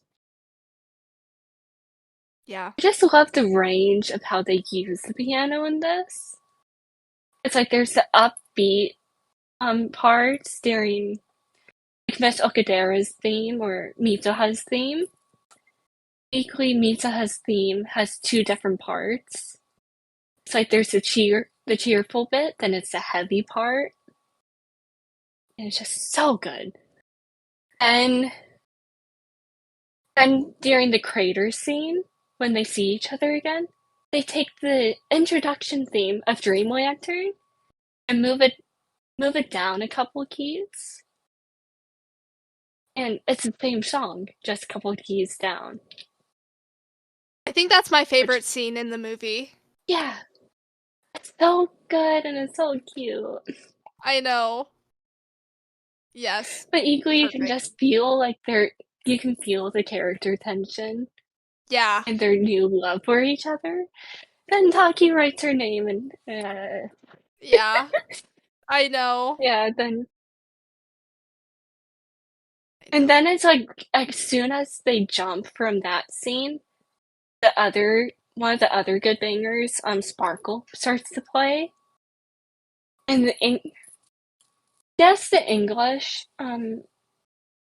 Yeah. I just love the range of how they use the piano in this. It's like there's the upbeat parts during like Miss Okadera's theme or Mitsuha's theme. Equally, Mitsuha's theme has two different parts. It's like there's the cheerful bit, then it's the heavy part, and it's just so good. And then during the crater scene, when they see each other again, they take the introduction theme of Dream Lantern and move it down a couple keys, and it's the same song, just a couple keys down. I think that's my Which, favorite scene in the movie. yeah, it's so good and it's so cute. I know. Yes. But equally, you can Perfect. just feel like you can feel the character tension Yeah. and their new love for each other. Then Taki writes her name and Yeah. I know. yeah, then I and know. then it's like as soon as they jump from that scene, the other one of the other good bangers, Sparkle, starts to play. And yes, the English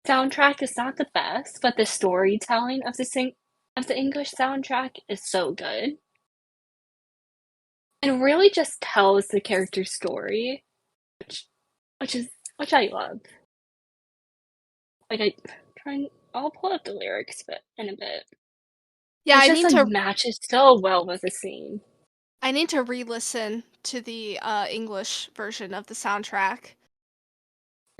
soundtrack is not the best, but the storytelling of the English soundtrack is so good. And really just tells the character's story, which which is which I love. Like I'll pull up the lyrics but in a bit. Yeah, It just like matches so well with the scene. I need to re-listen to the English version of the soundtrack.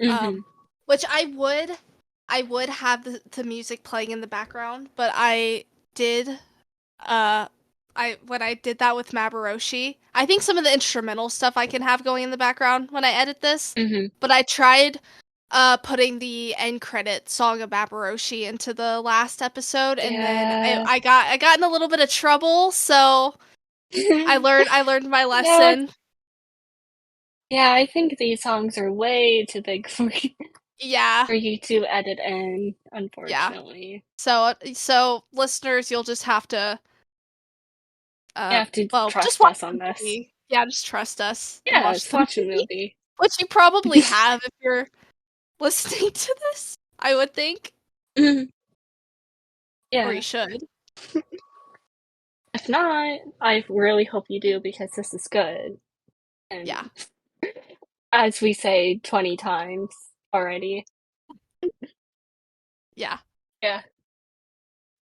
Hmm. Which I would have the music playing in the background, but did uh I when I did that with Maboroshi. I think some of the instrumental stuff I can have going in the background when I edit this, Hmm. but I tried putting the end credit song of Maboroshi into the last episode, and then Yeah. I got in a little bit of trouble, so I learned my No, lesson. yeah, I think these songs are way too big for Yeah, for you to edit in, yeah. unfortunately. So listeners, you'll just have to You have to well, just trust watch us on the this. movie. Yeah, just trust us and Yeah, watch just the watch a movie, movie. which you probably have if you're listening to this, I would think, Mhm. or you Yeah. should. If not, I really hope you do because this is good. Yeah, And as we say 20 times already. yeah, Yeah.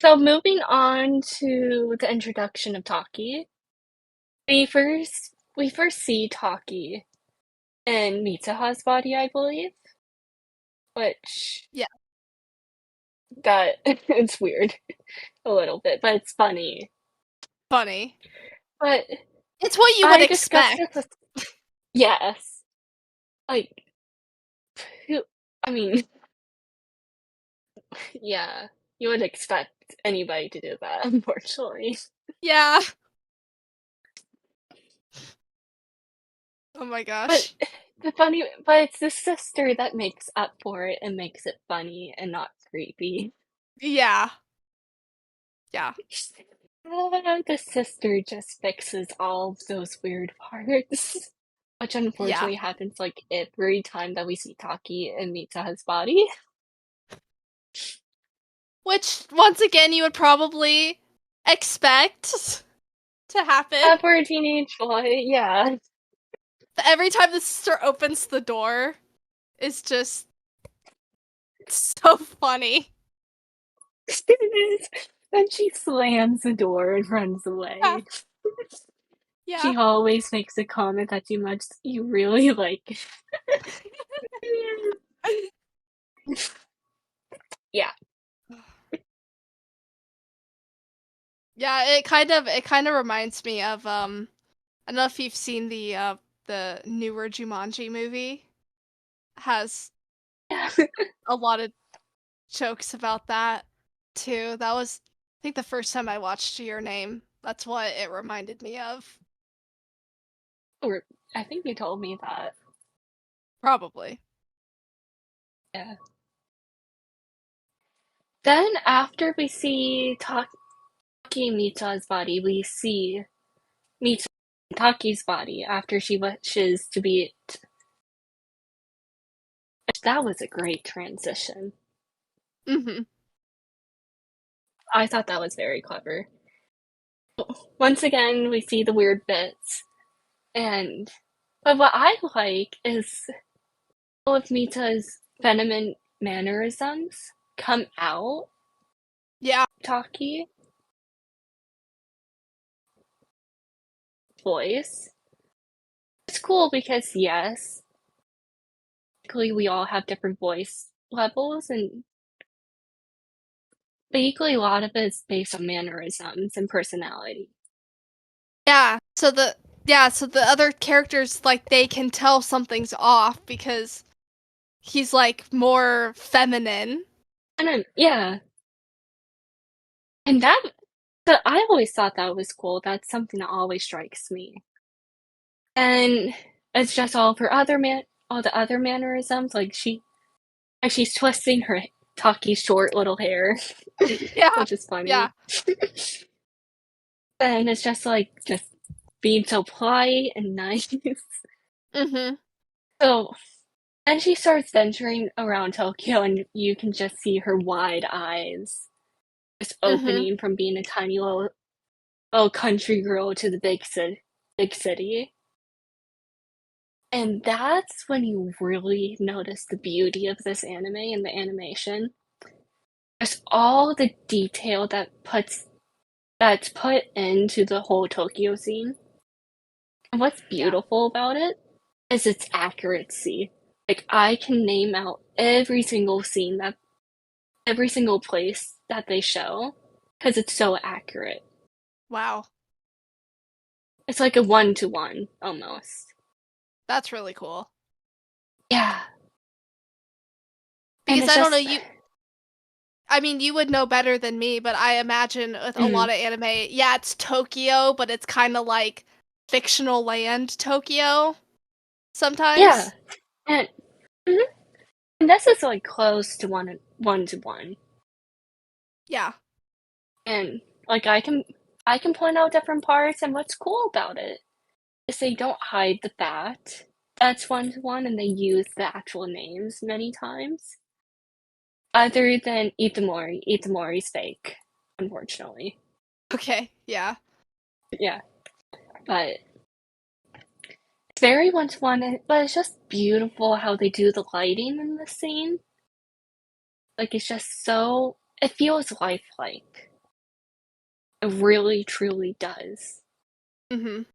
So moving on to the introduction of Taki, we first see Taki in Mitsuha's body, I believe, which yeah. that it's weird a little bit, but it's funny. Funny. But It's what you would I discussed this expect. with yes, like who? I mean, yeah, you would expect anybody to do that, unfortunately. Yeah. Oh my But gosh. but it's the sister that makes up for it and makes it funny and not creepy. Yeah, yeah, The sister just fixes all of those weird parts, which yeah. unfortunately happens like every time that we see Taki and Mitsuha's body. Which once again you would probably expect to happen. For a teenage boy, yeah. Every time the sister opens the door, it's just so funny. Then she slams the door and runs Yeah, away. yeah. She always makes a comment that you really like. Yeah. Yeah, it kind of reminds me of I don't know if you've seen the newer Jumanji movie. Has a lot of jokes about that too. That was I think the first time I watched Your Name. That's what it reminded me of. Or I think you told me that. Probably. Yeah. Then after we see Taki Mitsu's body, we see Mitsu Taki's body after she wishes to be. That was a great transition. Mhm. I thought that was very clever. Once again, we see the weird bits, and but what I like is all of Mita's feminine mannerisms come out. Yeah. Taki voice. It's cool because yes, basically we all have different voice levels, and but equally a lot of it is based on mannerisms and personality. Yeah. So the other characters like they can tell something's off because he's like more feminine. And then yeah, and that I always thought that was cool. That's something that always strikes me. And it's just all the other mannerisms, like she's twisting her Taki's short little hair, Yeah. which is Yeah. funny. And it's just being so polite and nice. Mhm. So and she starts venturing around Tokyo, and you can just see her wide eyes just Mhm. opening from being a tiny little country girl to the big city. And that's when you really notice the beauty of this anime and the animation. There's all the detail that's put into the whole Tokyo scene. And what's Yeah. beautiful about it is its accuracy. Like I can name out every single place that they show because it's so accurate. Wow. It's like a one-to-one almost. That's really cool. Yeah. And Because it's I don't know, just you I mean, you would know better than me, but I imagine with a mhm. lot of anime, yeah, it's Tokyo, but it's kind of like fictional land Tokyo Yeah. sometimes. And mhm. And this is like close to one to one. Yeah. And like I can point out different parts, and what's cool about it is they don't hide the fact that's one-to-one, and they use the actual names many times. Other than Itamori. Itamori's fake, unfortunately. Okay. Yeah. Yeah. But it's very one-to-one, but it's just beautiful how they do the lighting in the scene. Like it's just so it feels lifelike. It really truly does. Mhm.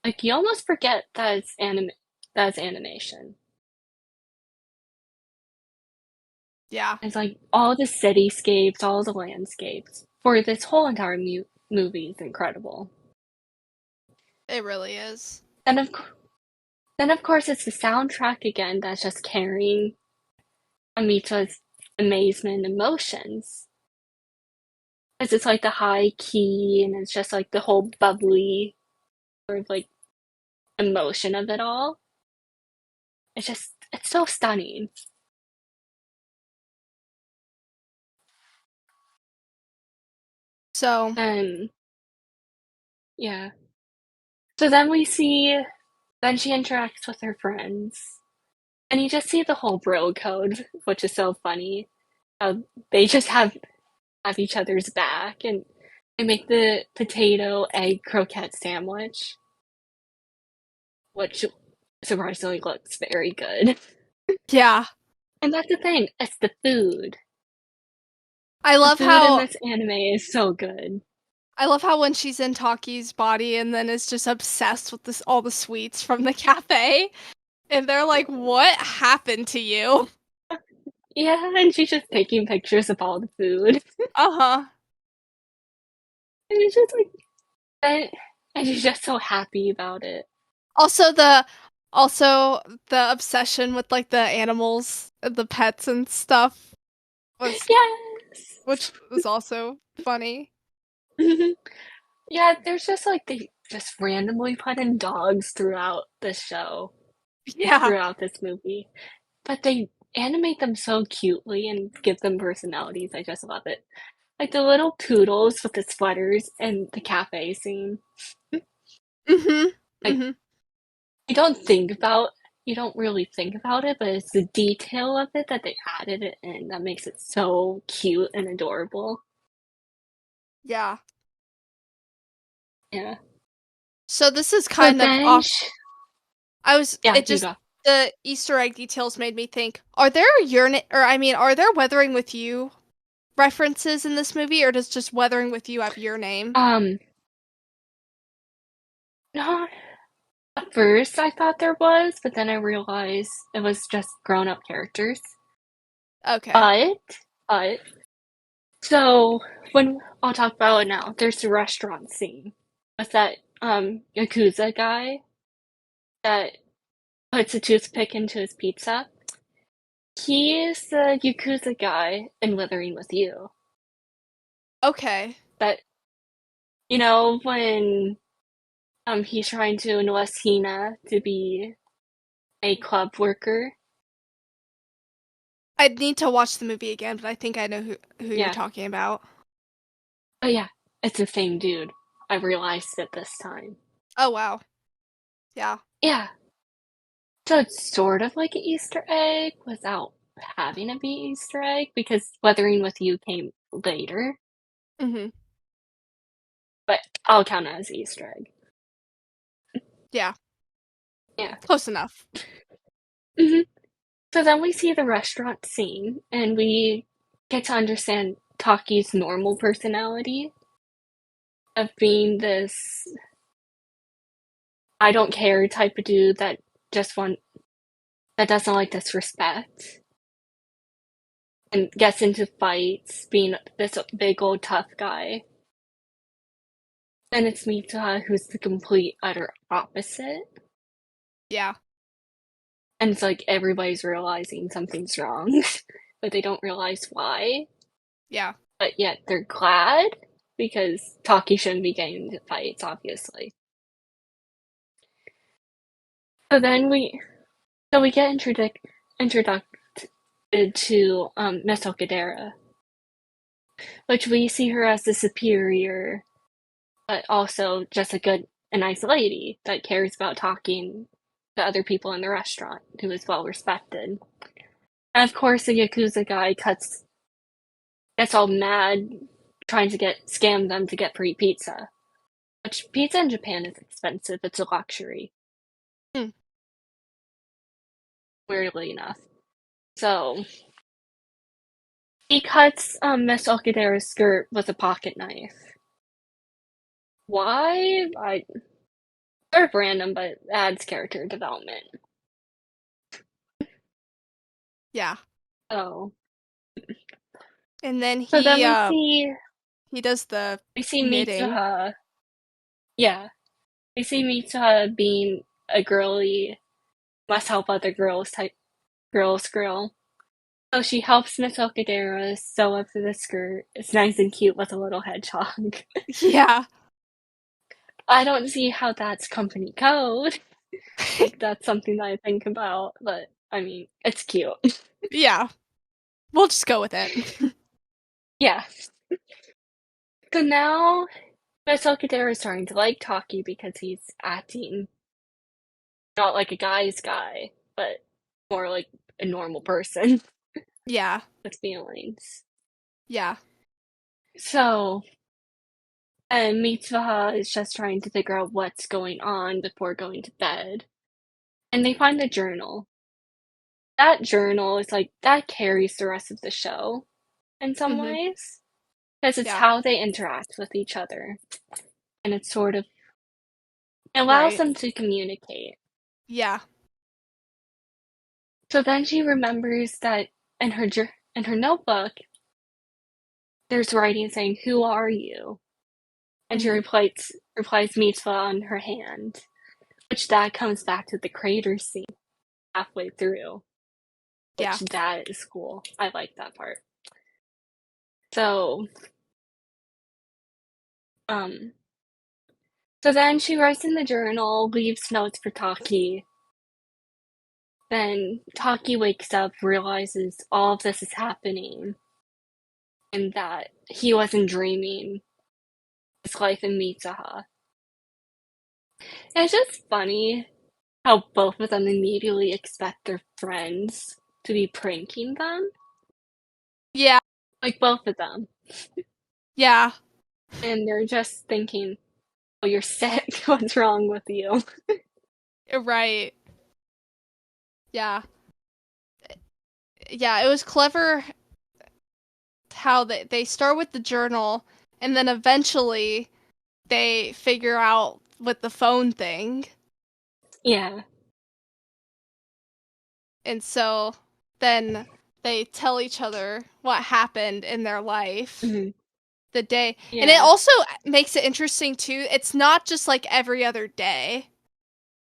Like you almost forget that's animation. Yeah. It's like all the cityscapes, all the landscapes for this whole entire movie is incredible. It really is. Then of then of course it's the soundtrack again that's just carrying Amita's amazement and emotions. It's like the high key and it's just like the whole bubbly sort of like emotion of it all. It's so stunning. So, And yeah. So then she interacts with her friends. And you just see the whole bro code, which is so funny. How they just have each other's back and they make the potato egg croquette sandwich, which surprisingly looks very good. yeah. And that's the thing, it's the food. I The love food in how this anime is so good. I love how when she's in Taki's body and then is just obsessed with this all the sweets from the cafe and they're like, "What happened to you?" Yeah, and she's just taking pictures of all the food. Uh-huh. And it's just like and, and she's just so happy about it. Also the also the obsession with like the animals, the pets and stuff was which Yes. was also funny. Yeah, there's just like they just randomly put in dogs throughout the show, Yeah. throughout this movie. But they animate them so cutely and give them personalities. I just love it. Like the little poodles with the sweaters and the cafe scene. Mhm. Like Mhm. you don't think about you don't really think about it, but it's the detail of it that they added it in that makes it so cute and adorable. Yeah. Yeah. So this is So kind of then, off. I was yeah, it you just go. the Easter egg details made me think, are there are there Weathering with You references in this movie or does just Weathering with You have your name? Um, no, at first I thought there was, but then I realized it was just grown-up characters. Okay. But, but, so when I'll talk about it now, there's the restaurant scene with that Yakuza guy that puts a toothpick into his pizza. He is the Yakuza guy in Withering with You. Okay. That when he's trying to enlist Hina to be a club worker. I'd need to watch the movie again, but I think I know who you're Yeah. talking about. Oh yeah, it's the same dude. I realized it this time. Oh wow. Yeah. Yeah. So it's sort of like an Easter egg without having to be Easter egg because Weathering with You came later, Mhm. but I'll count it as Easter egg. Yeah. Yeah. Close enough. hmm So then we see the restaurant scene and we get to understand Taki's normal personality of being this I don't care type of dude just want that doesn't like disrespect and gets into fights, being this big old tough guy. And it's Mitsuha who's the complete utter opposite. Yeah. And it's like everybody's realizing something's wrong, but they don't realize why. Yeah. But yet they're glad because Taki shouldn't be getting into fights, obviously. So then we get introduced to Miss Okadera, which we see her as the superior, but also just a nice lady that cares about talking to other people in the restaurant, who is well respected. And of course, the Yakuza guy gets all mad, trying to scam them to get free pizza. Which pizza in Japan is expensive. It's a luxury, Hmm. weirdly enough. So he cuts Miss Okadera's skirt with a pocket knife. Why? I sort of random, but adds character development. Yeah. So And then so then he does the we see knitting. Mitsuha. Yeah, we see Mitsuha being a girly, must help other girls type girls girl. So she helps Miss Okadera sew up the skirt. It's nice and cute with a little hedgehog. Yeah. I don't see how that's company code. Like, that's something that I think about, but I mean, it's cute. Yeah. We'll just go with it. Yeah. So now Miss Okadera is starting to like Taki because he's acting not like a guy's guy, but more like a normal person Yeah. with feelings. Yeah. So, and Mitsuha is just trying to figure out what's going on before going to bed. And they find the journal. That journal is like, that carries the rest of the show in some Mhm. ways. Because it's Yeah. how they interact with each other. And it's sort of, it allows Right. them to communicate. Yeah. So then she remembers that in in her notebook, there's writing saying, "Who are you?" And she Mhm. replies Mitzvah on her hand, which that comes back to the crater scene halfway through, Yeah. which that is cool. I like that part. So, um, so then she writes in the journal, leaves notes for Taki. Then Taki wakes up, realizes all of this is happening, and that he wasn't dreaming his life in Mitsuha. And it's just funny how both of them immediately expect their friends to be pranking them. Yeah. Like both of them. Yeah. And they're just thinking, oh, you're sick. What's wrong with you? Right. Yeah. Yeah, it was clever how they start with the journal and then eventually they figure out with the phone thing. Yeah. And so then they tell each other what happened in their life Mhm. the day. And it Yeah. also makes it interesting too. It's not just like every other day.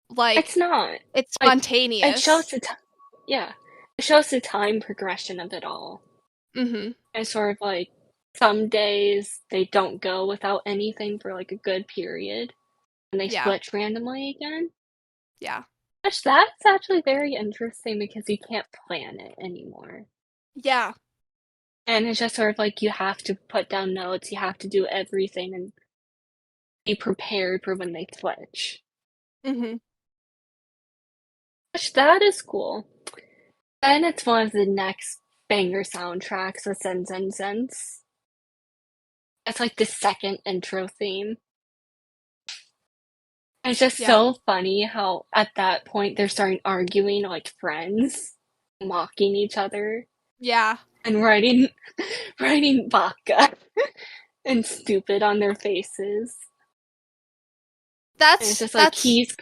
It's Like not. it's Like, it shows spontaneous. yeah. It shows the time progression of it all. Mhm. It's sort of like some days they don't go without anything for like a good period and they Yeah. switch randomly again. Yeah. Which that's actually very interesting because you can't plan it anymore. Yeah. And it's just sort of like you have to put down notes, you have to do everything and be prepared for when they switch. Mhm. Which that is cool. Then it's one of the next banger soundtracks with Zen Zen Sense. It's like the second intro theme. It's just Yeah. so funny how at that point they're starting arguing like friends, mocking each other, Yeah. and writing baka and stupid on their faces. And it's That's just like that's he's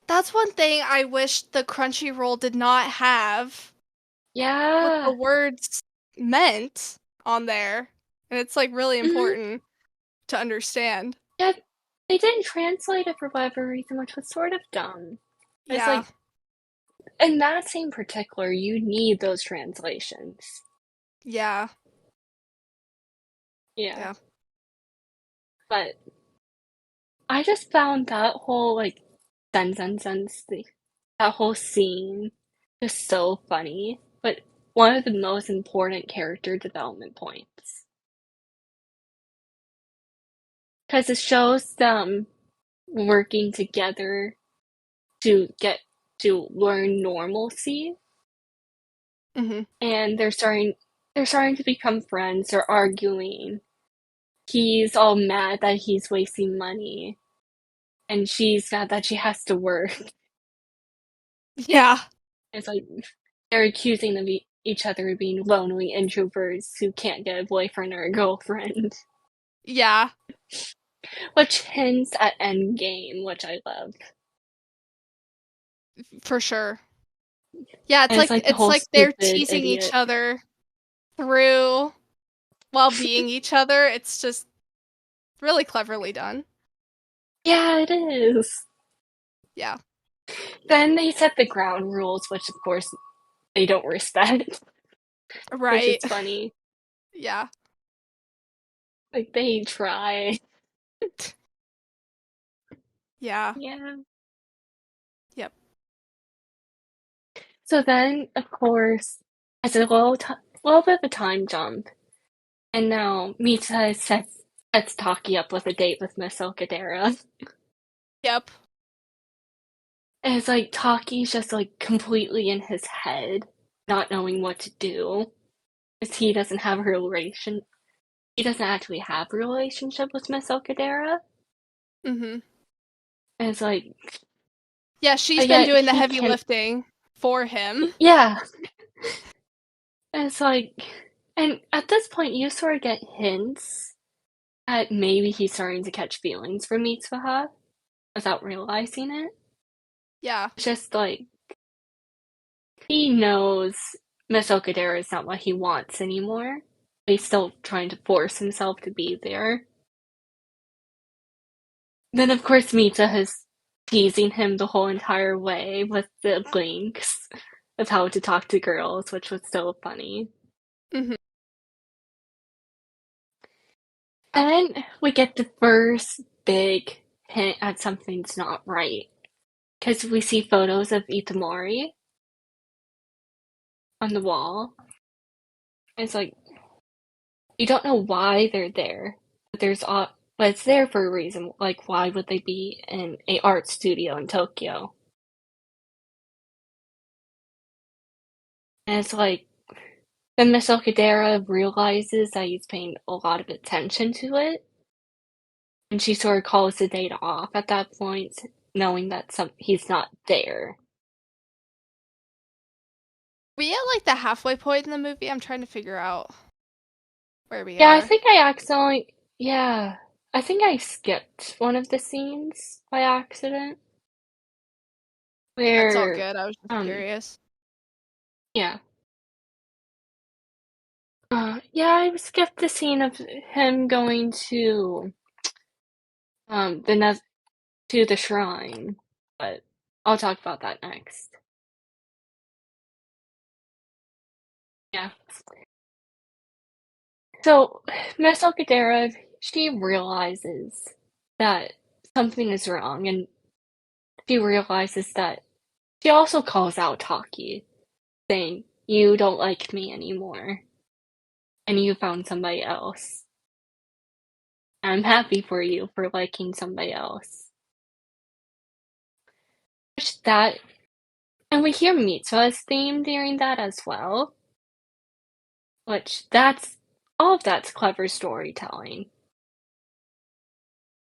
that's one thing I wish the Crunchyroll did not have what the yeah. words meant on there. And it's like really Mhm. important to understand. Yeah, they didn't translate it for whatever reason, which was sort of dumb. It's Yeah. like, in that scene in particular, you need those translations. Yeah. Yeah. Yeah. But I just found that whole, like, that whole scene just so funny. But one of the most important character development points. Because it shows them working together to get to learn normalcy, Mhm. and they're starting to become friends. They're arguing. He's all mad that he's wasting money, and she's mad that she has to work. Yeah. It's like they're accusing of each other of being lonely introverts who can't get a boyfriend or a girlfriend, Yeah. which hints at endgame, which I love. For sure. Yeah, And it's like the it's whole like they're stupid teasing each idiot. other through while being each other. It's just really cleverly done. Yeah, it is. Yeah. Then they set the ground rules, which of course they don't respect, which is Right. funny. Yeah. Like they try. Yeah. Yeah. Yep. So then, of course, as a little bit of a time jump, and now Mita sets Taki up with a date with Miss Okadera. Yep. And it's like Taki's just like completely in his head, not knowing what to do. Because he doesn't actually have a relationship with Miss Okadera. Mhm. And it's like, Yeah, she's but been yet doing the he heavy can, lifting for him. yeah. And it's like, and at this point, you sort of get hints that maybe he's starting to catch feelings for Mitsuha without realizing it. Yeah. It's just like, he knows Miss Okadera is not what he wants anymore. But he's still trying to force himself to be there. Then, of course, Mitsuha is teasing him the whole entire way with the links of how to talk to girls, which was so funny. Mhm. Then we get the first big hint at something's not right. Because we see photos of Itamori on the wall. And it's like, you don't know why they're there, but but it's there for a reason. Like, why would they be in a art studio in Tokyo? And it's like, then Miss Okadera realizes that he's paying a lot of attention to it, and she sort of calls the date off at that point, knowing that he's not there. We at like the halfway point in the movie. I'm trying to figure out where we Yeah, are. I think I skipped one of the scenes by accident. That's all Where, good. I was just um, curious. yeah. Yeah, I skipped the scene of him going the to the shrine, but I'll talk about that next. Yeah. So, Miss Okadera, she realizes that something is wrong, and she realizes that she also calls out Taki, saying, "You don't like me anymore, and you found somebody else. I'm happy for you for liking somebody else." Which that, and we hear Mitsuha's theme during that as well, which all of that's clever storytelling.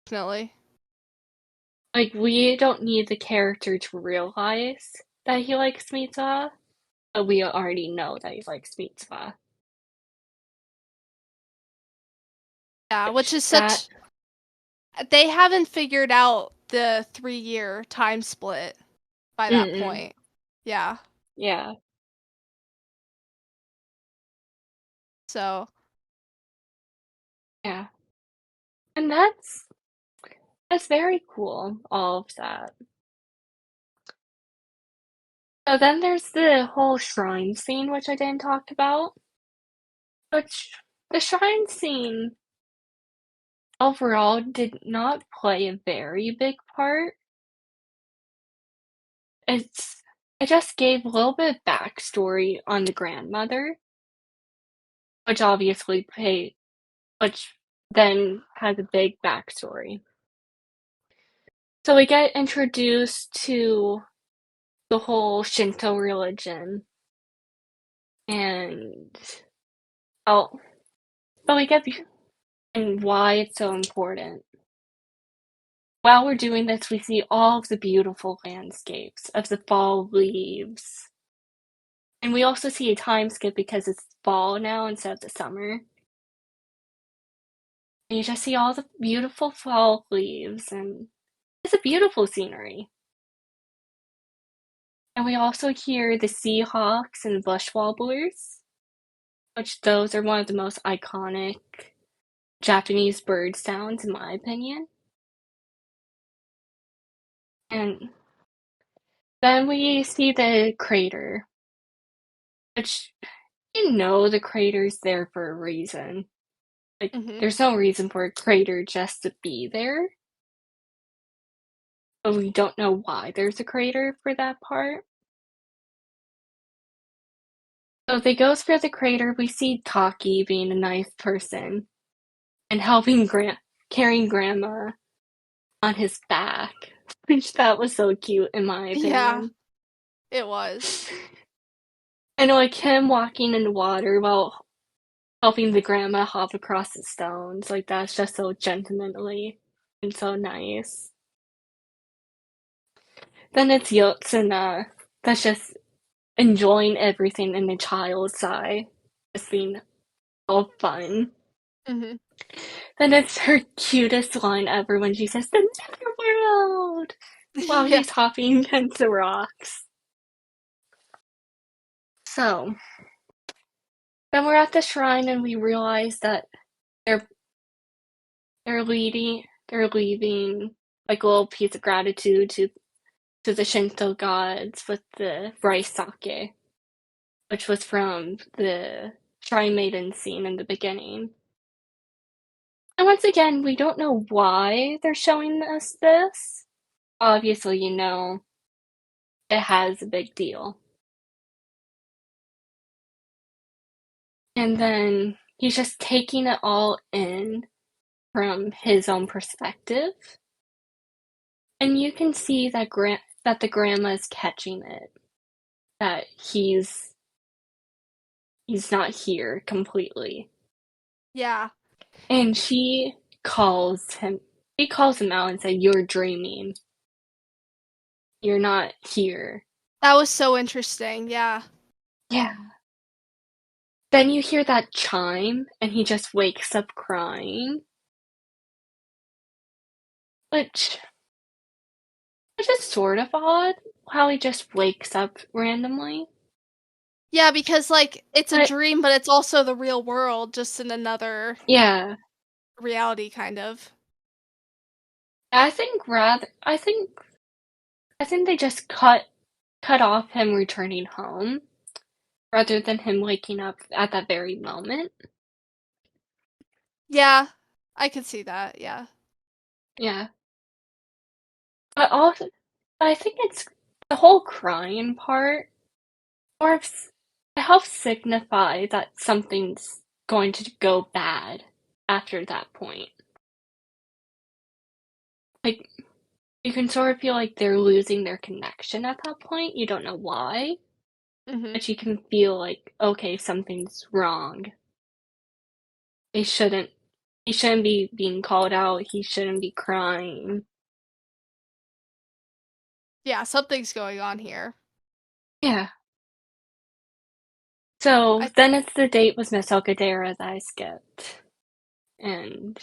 Definitely. Like, we don't need the character to realize that he likes Mitsuha, but we already know that he likes Mitsuha. Yeah, which Which is that, such. They haven't figured out the 3-year time split by that mm-mm, point. Yeah. yeah. So. Yeah. And that's very cool, all of that. So then there's the whole shrine scene, which I didn't talk about. Which the shrine scene overall did not play a very big part. It's it just gave a little bit of backstory on the grandmother, which obviously which then has a big backstory. So we get introduced to the whole Shinto religion and oh, but we get and why it's so important. While we're doing this, we see all of the beautiful landscapes of the fall leaves. And we also see a time skip because it's fall now instead of the summer. And you just see all the beautiful fall leaves, and it's a beautiful scenery. And we also hear the seahawks and bush warblers, which those are one of the most iconic Japanese bird sounds, in my opinion. And then we see the crater, which the crater's there for a reason. Like, Hmm. there's no reason for a crater just to be there, but we don't know why there's a crater for that part. So they go through the crater, we see Taki being a nice person and helping carrying Grandma on his back, which that was so cute in my Yeah, opinion. it was. And like him walking in the water while helping the grandma hop across the stones, like that's just so gentlemanly and so nice. Then it's Yotsuna that's just enjoying everything in the child's eye, just being all fun. Hmm. Then it's her cutest line ever when she says, "The netherworld!" while Yeah. she's hopping against the rocks. So, then we're at the shrine and we realize that they're they're leaving like a little piece of gratitude to the Shinto gods with the rice sake, which was from the Shrine Maiden scene in the beginning. And once again, we don't know why they're showing us this. Obviously, it has a big deal. And then he's just taking it all in from his own perspective. And you can see that the grandma's catching it, that he's not here completely. Yeah. And she calls him out and said, "You're dreaming. You're not here." That was so interesting. Yeah. Yeah. Then you hear that chime, and he just wakes up crying, which is sort of odd how he just wakes up randomly. Yeah, because like it's a But dream, but it's also the real world, just in another yeah, reality, kind of. I think they just cut off him returning home rather than him waking up at that very moment. Yeah, I could see that. Yeah. Yeah. But also, I think it's the whole crying part, or it helps signify that something's going to go bad after that point. Like, you can sort of feel like they're losing their connection at that point. You don't know why, Hmm. but you can feel like, okay, something's wrong. They shouldn't, he shouldn't be being called out. He shouldn't be crying. Yeah, something's going on here. Yeah. So I then it's the date with Miss Okadera that I skipped. And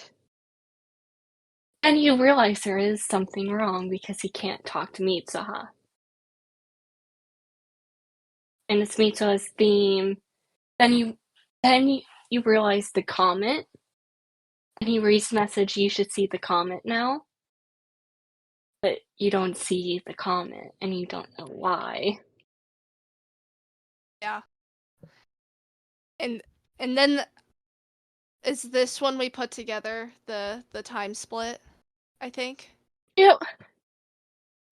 you realize there is something wrong because he can't talk to Mitsuha. And it's Mitsuha's theme. Then you then you realize the comet and he reads the message, "You should see the comment now," but you don't see the comment, and you don't know why. Yeah. And then is this one we put together, the time split, I think? You know,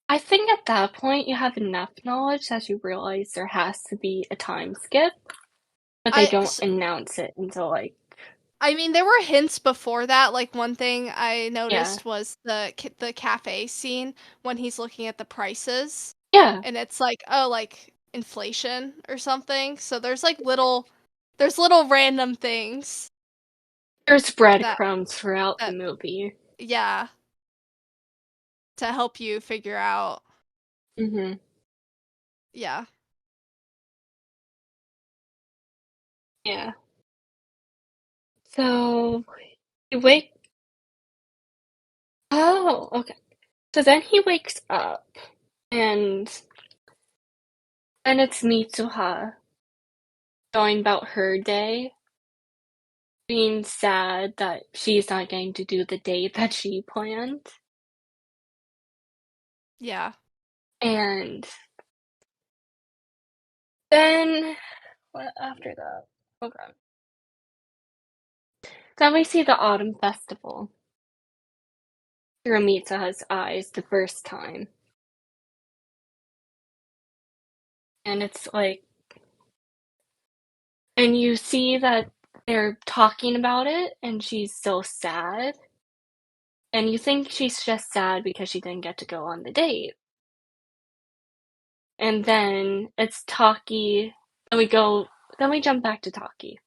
I think at that point you have enough knowledge that you realize there has to be a time skip, but they I don't s- announce it until like, I mean, there were hints before that. Like one thing I yeah, noticed was the cafe scene when he's looking at the prices, yeah. and it's like, oh, like inflation or something. So there's little random things There's that breadcrumbs throughout the that movie. yeah, to help you figure out. Hmm. Yeah. Yeah. So he wake. Oh, okay. So then he wakes up, and then it's Mitsuha going about her day, being sad that she's not getting to do the date that she planned. Yeah. And then what after that? Okay. Then we see the autumn festival through Mitsuha's eyes the first time. And it's like, and you see that they're talking about it, and she's so sad. And you think she's just sad because she didn't get to go on the date. And then it's Taki. Then we jump back to Taki.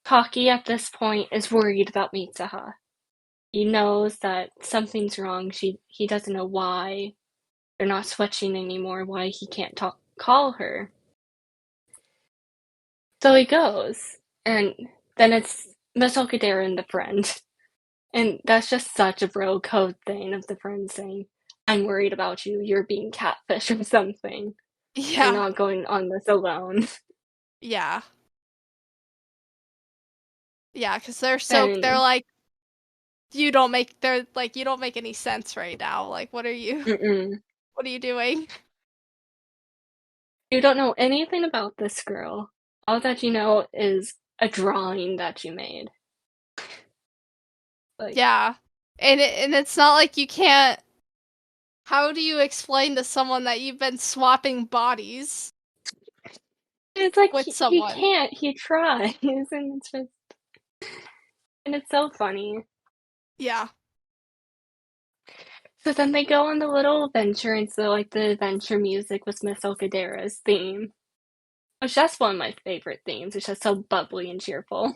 Taki at this point is worried about Mitsuha. He knows that something's wrong. He doesn't know why they're not switching anymore, why he can't call her. So he goes, and then it's Miss Okadera and the friend. And that's just such a bro code thing of the friend saying, "I'm worried about you, you're being catfish or something. You're Yeah. not going on this alone." Yeah. Yeah, because they're And like, you don't make any sense right now. Like, what are you mm-mm. what are you doing? You don't know anything about this girl. All that you know is a drawing that you made. Like, Yeah. And it's not like you can't. How do you explain to someone that you've been swapping bodies it's like with he someone? can't, he tries, and it's so funny. Yeah. So then they go on the little adventure, and so like the adventure music was Miss Okadera's theme. Which that's one of my favorite themes. It's just so bubbly and cheerful.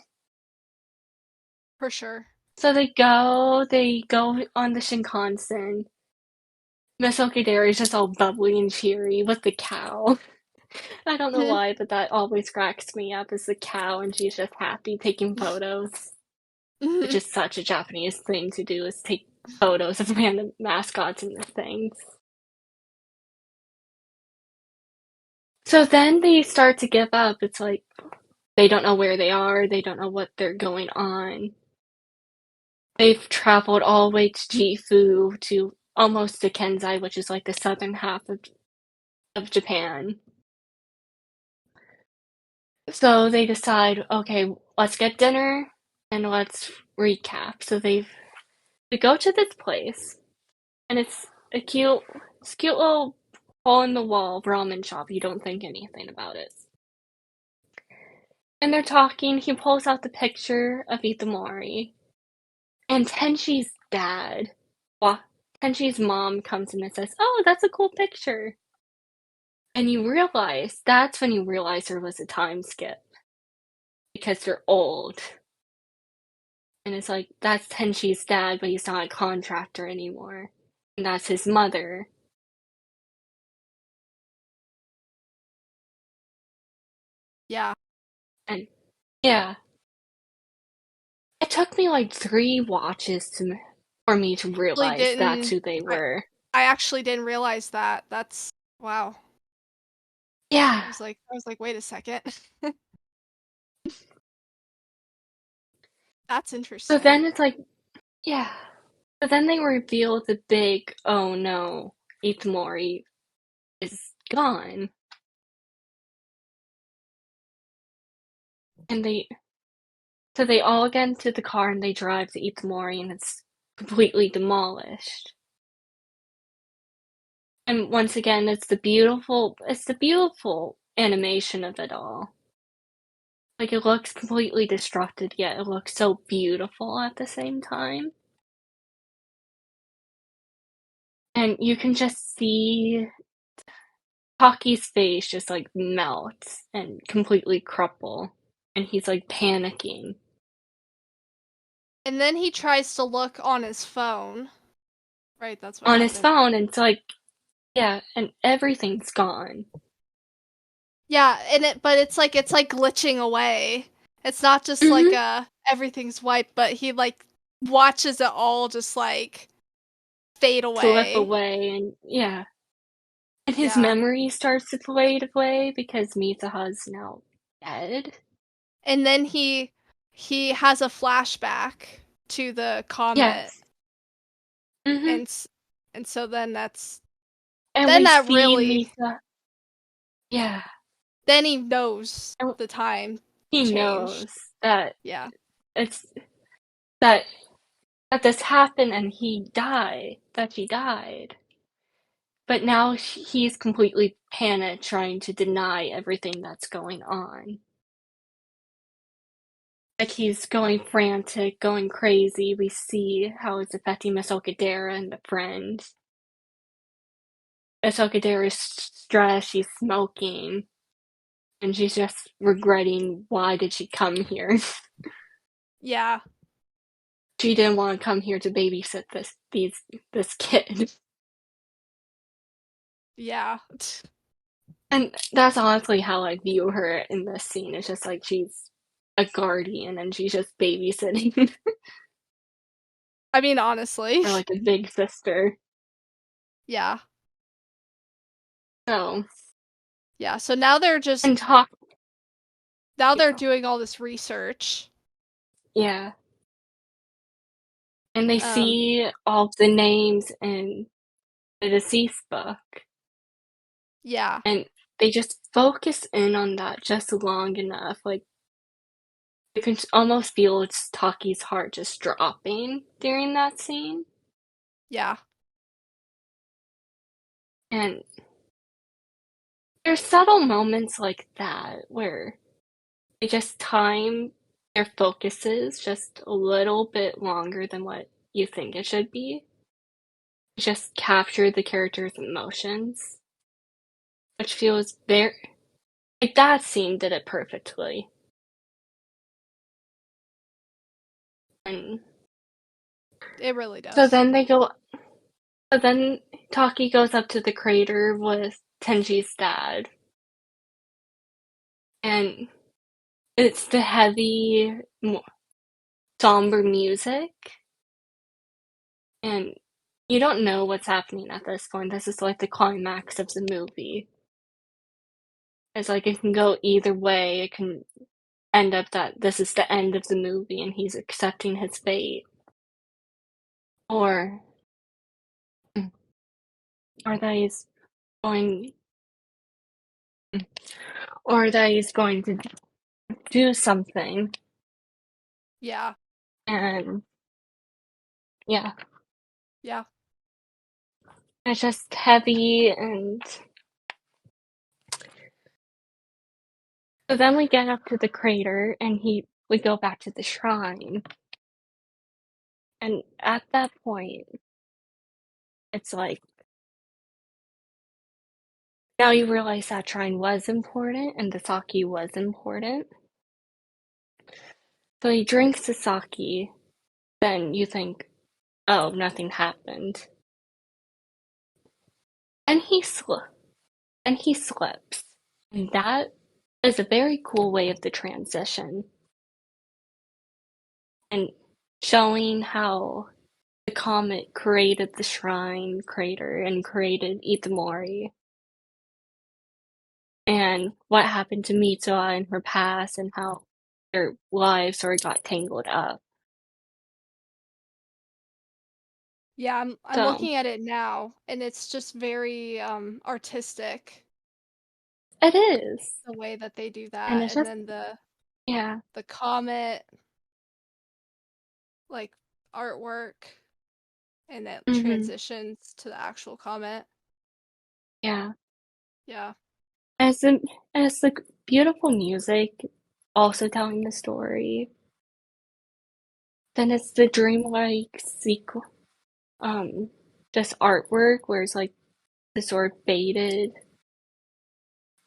For sure. So they go on the Shinkansen. Miss Okadera is just all bubbly and cheery with the cow. I don't know Mhm. why, but that always cracks me up is the cow and she's just happy taking photos. Which Mhm. is such a Japanese thing to do is take photos of random mascots and things. So then they start to give up. It's like they don't know where they are, they don't know what they're going on. They've traveled all the way to Gifu to almost to Kenzai, which is like the southern half of Japan. So they decide, okay, let's get dinner and let's recap. So they go to this place, and it's a cute little hole in the wall ramen shop. You don't think anything about it. And they're talking. He pulls out the picture of Itamori, and Tenshi's dad, well, Tenshi's mom comes in and says, "Oh, that's a cool picture." And that's when you realize there was a time skip because they're old. And it's like, that's Tenshi's dad, but he's not a contractor anymore. And that's his mother. Yeah. And yeah, it took me like 3 watches for me to Really realize that's didn't who they I were. I actually didn't realize that. That's wow. Yeah. I was like, wait a second. That's So interesting. then it's like, yeah. But then they reveal the big, oh no, Itmori is gone. And so they all get into the car and they drive to Itmori and it's completely demolished. And once again, it's the beautiful animation of it all. Like it looks completely destructed, yet it looks so beautiful at the same time. And you can just see Taki's face just like melts and completely crumple. And he's like panicking And then he tries to look on his phone. Right, that's what on his happened. phone, and it's like, yeah, and everything's gone. Yeah, but it's like glitching away. It's not just like Mm-hmm. everything's wiped, but he like watches it all just like fade Slip away. away, and yeah. And his Yeah. memory starts to fade away because Mitsuha's now dead. And then he has a flashback to the comet Yes. Mm-hmm. and and so then And then we that see really Misa. Yeah. then he knows And the time he changed. knows that Yeah. it's that that this happened and that she died. But now he's completely panicked, trying to deny everything that's going on. Like he's going frantic, going crazy. We see how it's affecting Miss Okadera and the friends. Miss Okadera's stressed, she's smoking, and she's just regretting why did she come here. Yeah. She didn't want to come here to babysit this kid. Yeah. And that's honestly how I view her in this scene. It's just like she's a guardian and she's just babysitting. I mean honestly. Or like a big sister. Yeah. So, Yeah. So now and talk, you they're know, doing all this research. yeah. And they Um see all the names in the deceased book. yeah. And they just focus in on that just long enough. Like, you can almost feel it's Taki's heart just dropping during that scene. Yeah. And there's subtle moments like that where they just time their focuses just a little bit longer than what you think it should be. Just capture the character's emotions, which feels very like that scene did it perfectly. And It really so does. then they go. So then Taki goes up to the crater with Tenji's dad, and it's the heavy, somber music, and you don't know what's happening at this point. This is like the climax of the movie. It's like it can go either way. It can end up that this is the end of the movie and he's accepting his fate, or or that he's going, or that he's going to do something, Yeah. and yeah, Yeah. it's just heavy. And so then we get up to the crater and we go back to the shrine, and at that point it's like now you realize that shrine was important and the sake was important. So he drinks the sake, then you think, oh, nothing happened. And he slips. And that is a very cool way of the transition. And showing how the comet created the shrine crater and created Itamori. And what happened to Mitsuha in her past and how their lives sort of got tangled up. Yeah, I'm So looking at it now, and it's just very artistic it is. the way that they do And that, it's and just, then yeah. the comet like artwork, and it Hmm. transitions to the actual comet. Yeah. Yeah. As the as the beautiful music also telling the story, then it's the dreamlike sequel, um, just artwork where it's like the sort of faded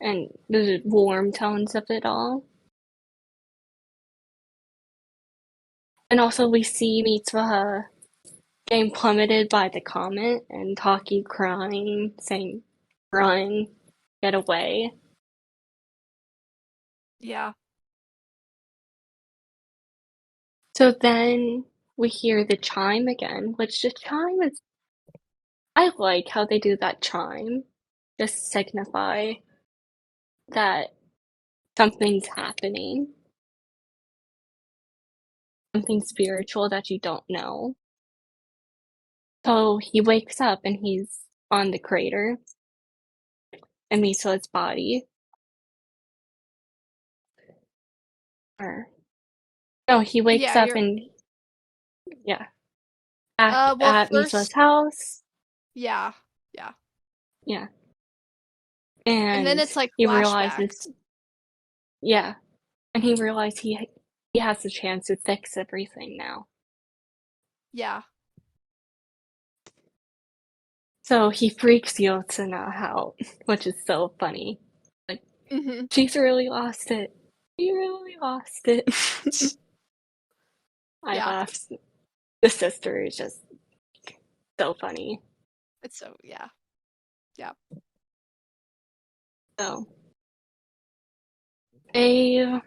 and the warm tones of it all. And also we see Mitsuha getting plummeted by the comet and Taki crying, saying, "Run, get away." Yeah. So then we hear the chime again, which the chime is, I like how they do that chime, just signify that something's happening, something spiritual that you don't know. So he wakes up and he's on the crater and Mitsuha's body. Or no, he wakes Yeah, up you're and yeah, back well at first, Mitsuha's house. yeah. Yeah. Yeah. And then And it's like he realizes, flashbacks. yeah, and he realizes he has the chance to fix everything now. Yeah. So he freaks Yotsuna out, which is so funny. Like, Mhm. she's really lost it. She really lost it. I Yeah. laughed. The sister is just so funny. It's so yeah. Yeah. So they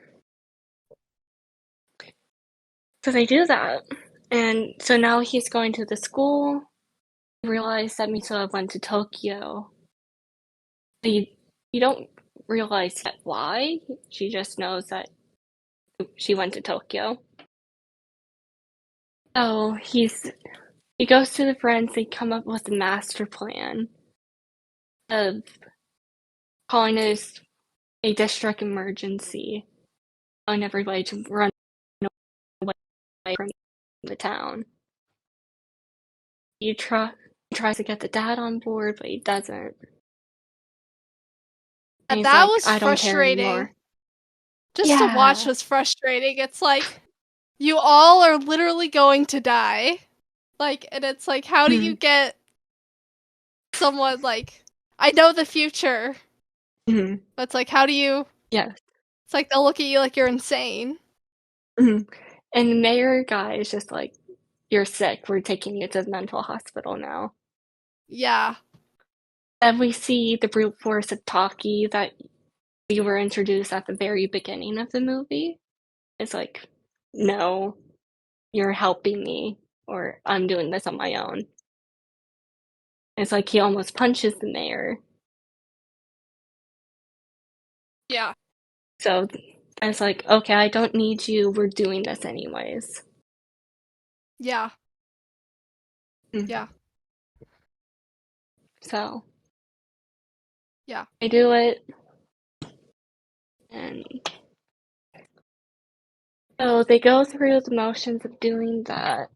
so they do that. And so now he's going to the school. He realized that Mitsuha went to Tokyo. He you don't realize yet why. She just knows that she went to Tokyo. So he goes to the friends, they come up with a master plan of calling it a district emergency, telling everybody to run away from the town. He tries to get the dad on board, but he doesn't. And he's That like, was I don't care frustrating. anymore. Just to watch Yeah. was frustrating. It's like you all are literally going to die. Like, and it's like, how do you Mm-hmm. get someone like, I know the future, Mm-hmm. but it's like, how do you, Yes. it's like they'll look at you like you're insane. Mm-hmm. And the mayor guy is just like, you're sick. We're taking you to the mental hospital now. Yeah. And we see the brute force of Taki that we were introduced at the very beginning of the movie. It's like, no, you're helping me, or I'm doing this on my own. It's like he almost punches the mayor. Yeah. So it's like, okay, I don't need you. We're doing this anyways. Yeah. Mm. Yeah. So Yeah. I do it, and so they go through the motions of doing that,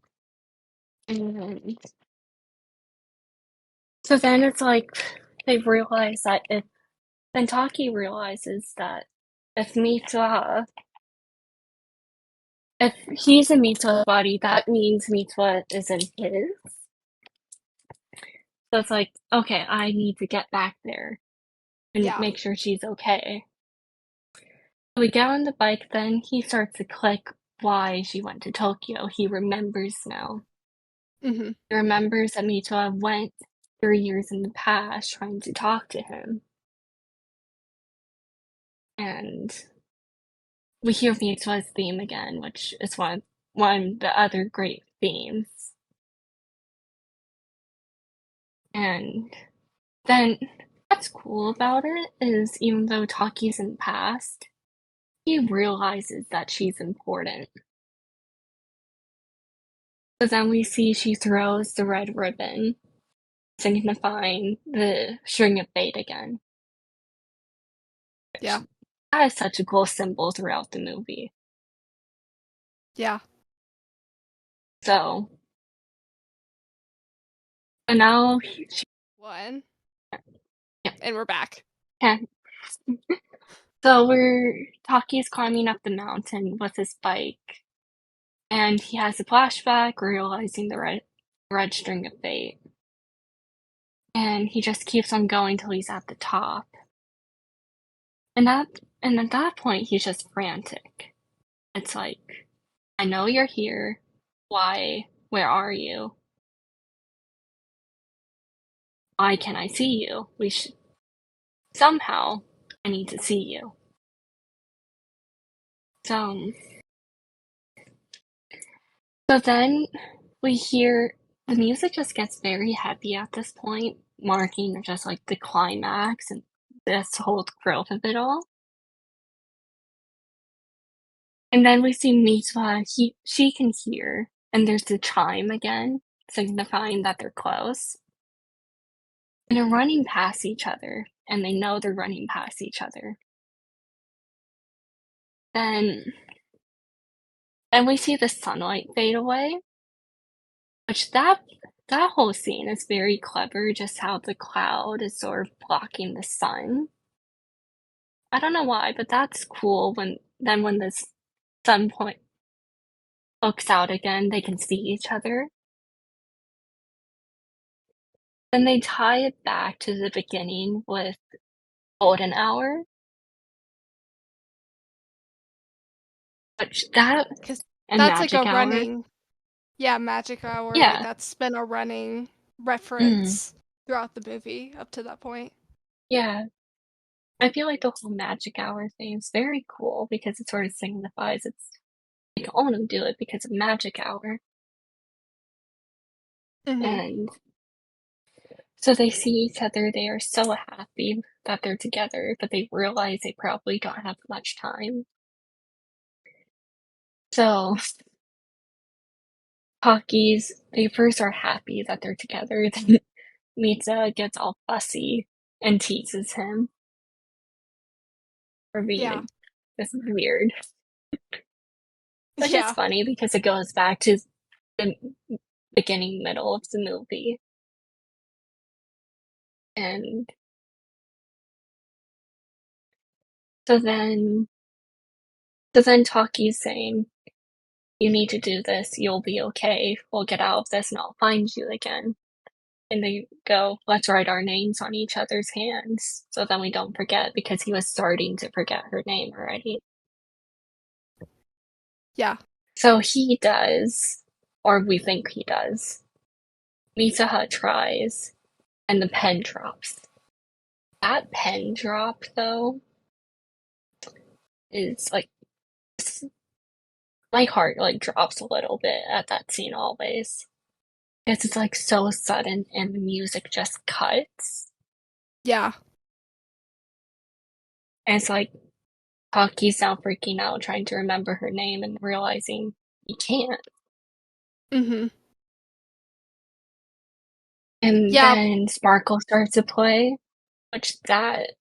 and so then it's like they realize that if then Taki realizes that if Mita if he's in Mitsu's body, that means Mitsu is in his. So it's like, okay, I need to get back there and Yeah. make sure she's okay. So we get on the bike, then he starts to click why she went to Tokyo. He remembers now. Mhm. He remembers that Mitsu went 3 years in the past trying to talk to him. And we hear Mitsu's theme again, which is one of the other great themes. And then what's cool about it is even though Taki's in the past, he realizes that she's important. So then we see she throws the red ribbon, signifying the string of fate again. Yeah. That is such a cool symbol throughout the movie. Yeah. So, and now One. yeah, And we're back. yeah. So Taki's climbing up the mountain with his bike, and he has a flashback realizing the red string of fate. And he just keeps on going till he's at the top. And at that point he's just frantic. It's like, I know you're here. Why? Where are you? Why can't I see you? Somehow I need to see you. So so then we hear the music just gets very heavy at this point, marking just like the climax and this whole growth of it all. And then we see Mitwa, she can hear, and there's the chime again, signifying that they're close. And they're running past each other, and they know they're running past each other. Then and we see the sunlight fade away, which that whole scene is very clever, just how the cloud is sort of blocking the sun. I don't know why, but that's cool when the sun point looks out again, they can see each other. Then they tie it back to the beginning with golden hour, which that Because and that's like a magic hour. running, yeah, magic hour. Like Yeah. that's been a running Mm, reference throughout the movie up to that point. yeah. I feel like the whole magic hour thing is very cool because it sort of signifies it's you can only do it because of magic hour. Mm-hmm. And so they see each other, they are so happy that they're together, but they realize they probably don't have much time. So Takis, they first are happy that they're together, then Mita gets all fussy and teases him for Yeah. being this weird. Which is Yeah. funny because it goes back to the beginning, middle of the movie. And so then, so then Taki's saying, you need to do this, you'll be okay. We'll get out of this and I'll find you again. And they go, let's write our names on each other's hands so then we don't forget because he was starting to forget her name already. Yeah. So he does, or we think he does. Mitsuha tries, and the pen drops. That pen drop, though, is like my heart like drops a little bit at that scene always. Because it's like so sudden and the music just cuts. Yeah. And it's like Taki's now freaking out, trying to remember her name and realizing he can't. Mm-hmm. And Yeah. then Sparkle starts to play, which that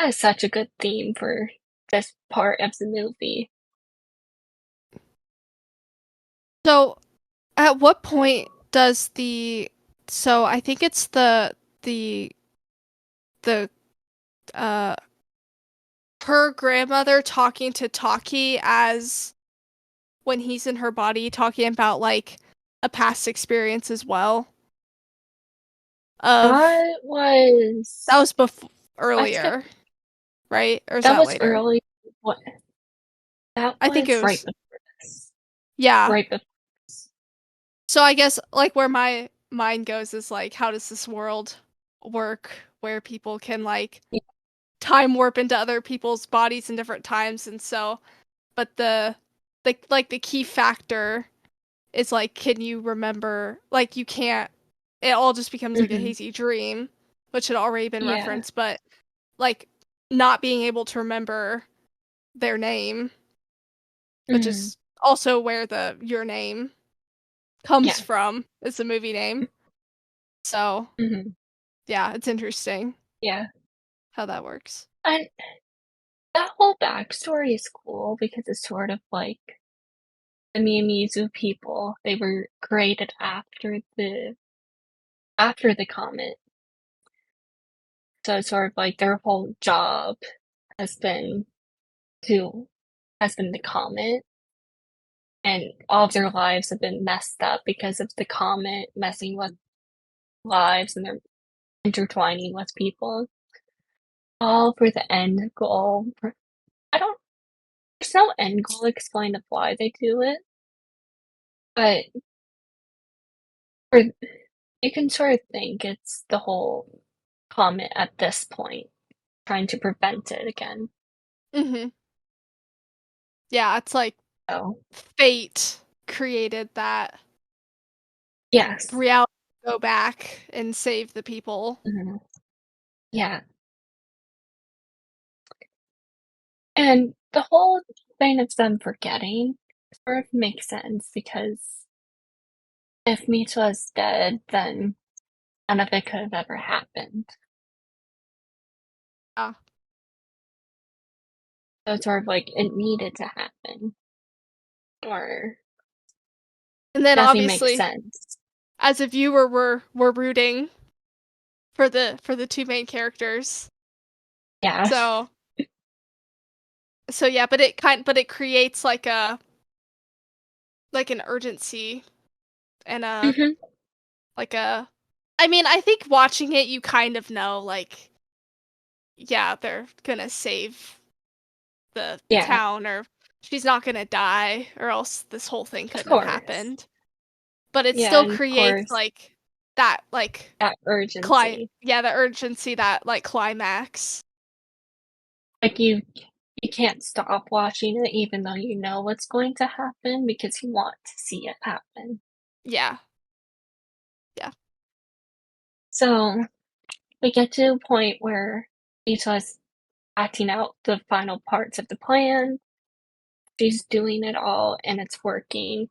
is such a good theme for this part of the movie. So at what point does so I think it's the the uh her grandmother talking to Taki as when he's in her body talking about like a past experience as well of that That was was I think earlier, right? Or is that that was later? early. What that I think it was right was, before this. yeah. Right before this. So I guess like where my mind goes is like how does this world work where people can like Yeah. time warp into other people's bodies in different times, and so but the key factor is like can you remember, like you can't, it all just becomes like a Hmm. hazy dream, which had already been Yeah. referenced, but like not being able to remember their name, which Hmm. is also where the your name. comes Yes. from is the movie name. So, Hmm. yeah, it's interesting Yeah. how that works. And that whole backstory is cool because it's sort of like the Miyamizu people. They were created after the comet. So it's sort of like their whole job has been to has been the comet, and all of their lives have been messed up because of the comet messing with lives, and they're intertwining with people. All for the end goal. I don't There's no end goal explained of why they do it, but for you can sort of think it's the whole comet at this point, trying to prevent it again. Mhm. Yeah, it's like So, fate created that yes. reality to go back and save the people. Mhm. Yeah. And the whole thing of them forgetting sort of makes sense because if Mita was dead, then none of it could have ever happened. Yeah. So it's sort of like it needed to happen, or And then nothing makes obviously, sense. as a viewer, we're rooting for the two main characters. Yeah. So yeah, but it creates like an urgency and Hmm. a I mean, I think watching it you kind of know like yeah, they're gonna save the Yeah, town or she's not gonna die or else this whole thing of couldn't have course. happened. But it Yeah, still and of creates course, like that like that urgency. the urgency, that like climax. Like you can't stop watching it even though you know what's going to happen because you want to see it happen. Yeah. Yeah. So we get to a point where Isa's acting out the final parts of the plan. She's doing it all and it's working.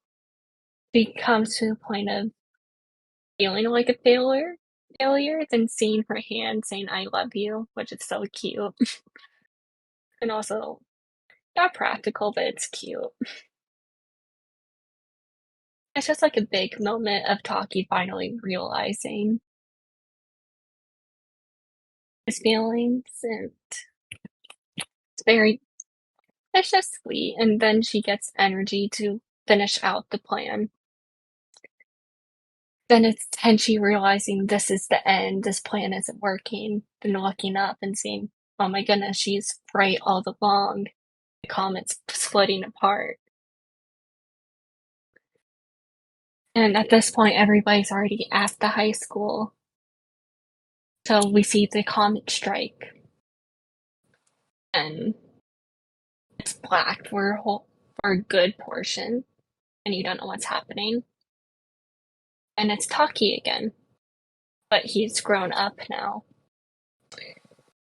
She comes to the point of feeling like a failure, then seeing her hand saying I love you, which is so cute. And also not practical, but it's cute. It's just like a big moment of Taki finally realizing his feelings, and it's very it's just sweet. And then she gets energy to finish out the plan. Then it's Tenchi realizing this is the end, this plan isn't working, then looking up and seeing, oh my goodness, she's right all along. The comet's splitting apart. And at this point, everybody's already at the high school. So we see the comet strike, and it's black for a good portion, and you don't know what's happening. And it's Taki again, but he's grown up now.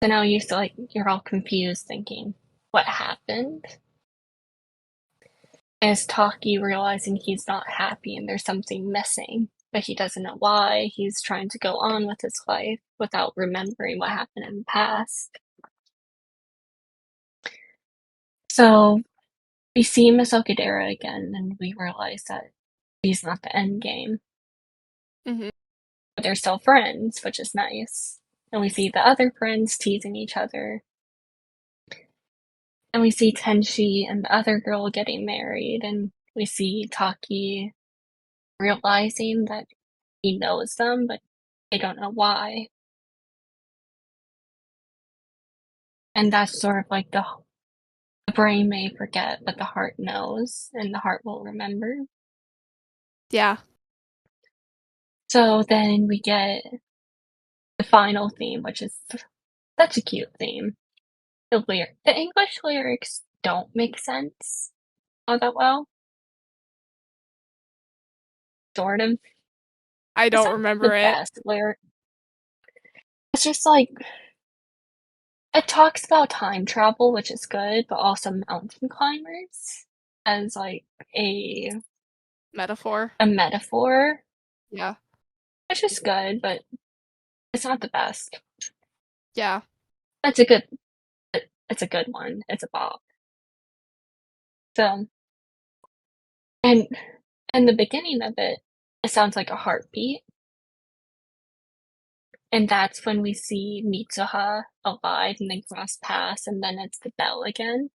So now you're all confused, thinking, what happened? And it's Taki realizing he's not happy and there's something missing, but he doesn't know why. He's trying to go on with his life without remembering what happened in the past. So we see Miss Okadera again, and we realize that he's not the end game. Mhm. But they're still friends, which is nice. And we see the other friends teasing each other. And we see Tenshi and the other girl getting married. And we see Taki realizing that he knows them, but they don't know why. And that's sort of like the brain may forget, but the heart knows, and the heart will remember. Yeah. So then we get the final theme, which is such a cute theme. The English lyrics don't make sense all that well, sort of. I It's don't not remember the it. best lyric. It's just like it talks about time travel, which is good, but also mountain climbers as like a metaphor. a metaphor, Yeah. which is good, but it's not the best. Yeah. It's a good it's a good one. It's a bop. So, and in the beginning of it, it sounds like a heartbeat, and that's when we see Mitsuha alive and then cross paths, and then it's the bell again,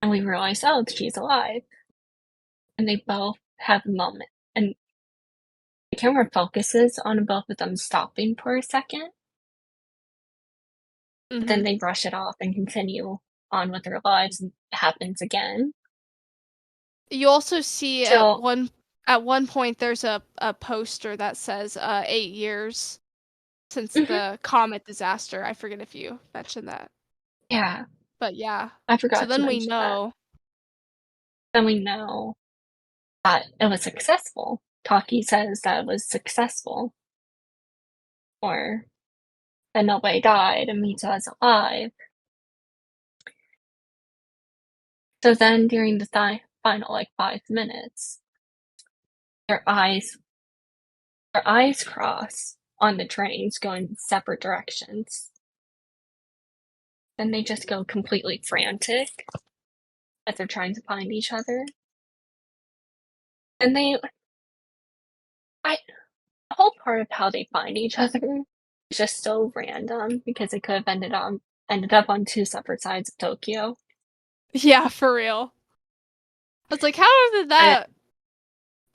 and we realize, oh, she's alive, and they both have a moment, and the camera focuses on both of them stopping for a second, but then Mhm. they brush it off and continue on with their lives, and it happens again. You also see So, at one point there's a poster that says 8 years since mhm, the comet disaster. I forget if you mentioned that. yeah, But yeah. I So forgot to then we mention that. know. Then we know that it was successful. Taki says that it was successful, or that nobody died and Mita is alive. So then during the final like 5 minutes, their eyes their eyes cross on the trains going separate directions. Then they just go completely frantic as they're trying to find each other. And I the whole part of how they find each other is just so random because it could have ended up on two separate sides of Tokyo. Yeah, for real. I was like, But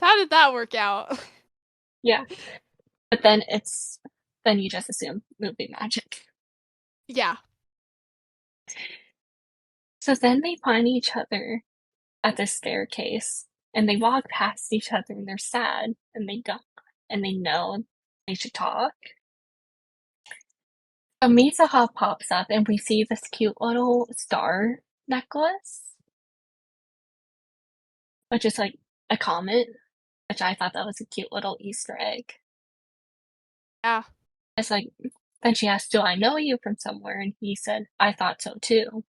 how did that work out? yeah, but then you just assume movie magic. Yeah. So then they find each other at the staircase and they walk past each other and they're sad and they don't and they know they should talk. So Misaha pops up and we see this cute little star necklace, which is like a comet, which I thought that was a cute little Easter egg. Yeah. It's like then she asked, do I know you from somewhere? And he said, I thought so too.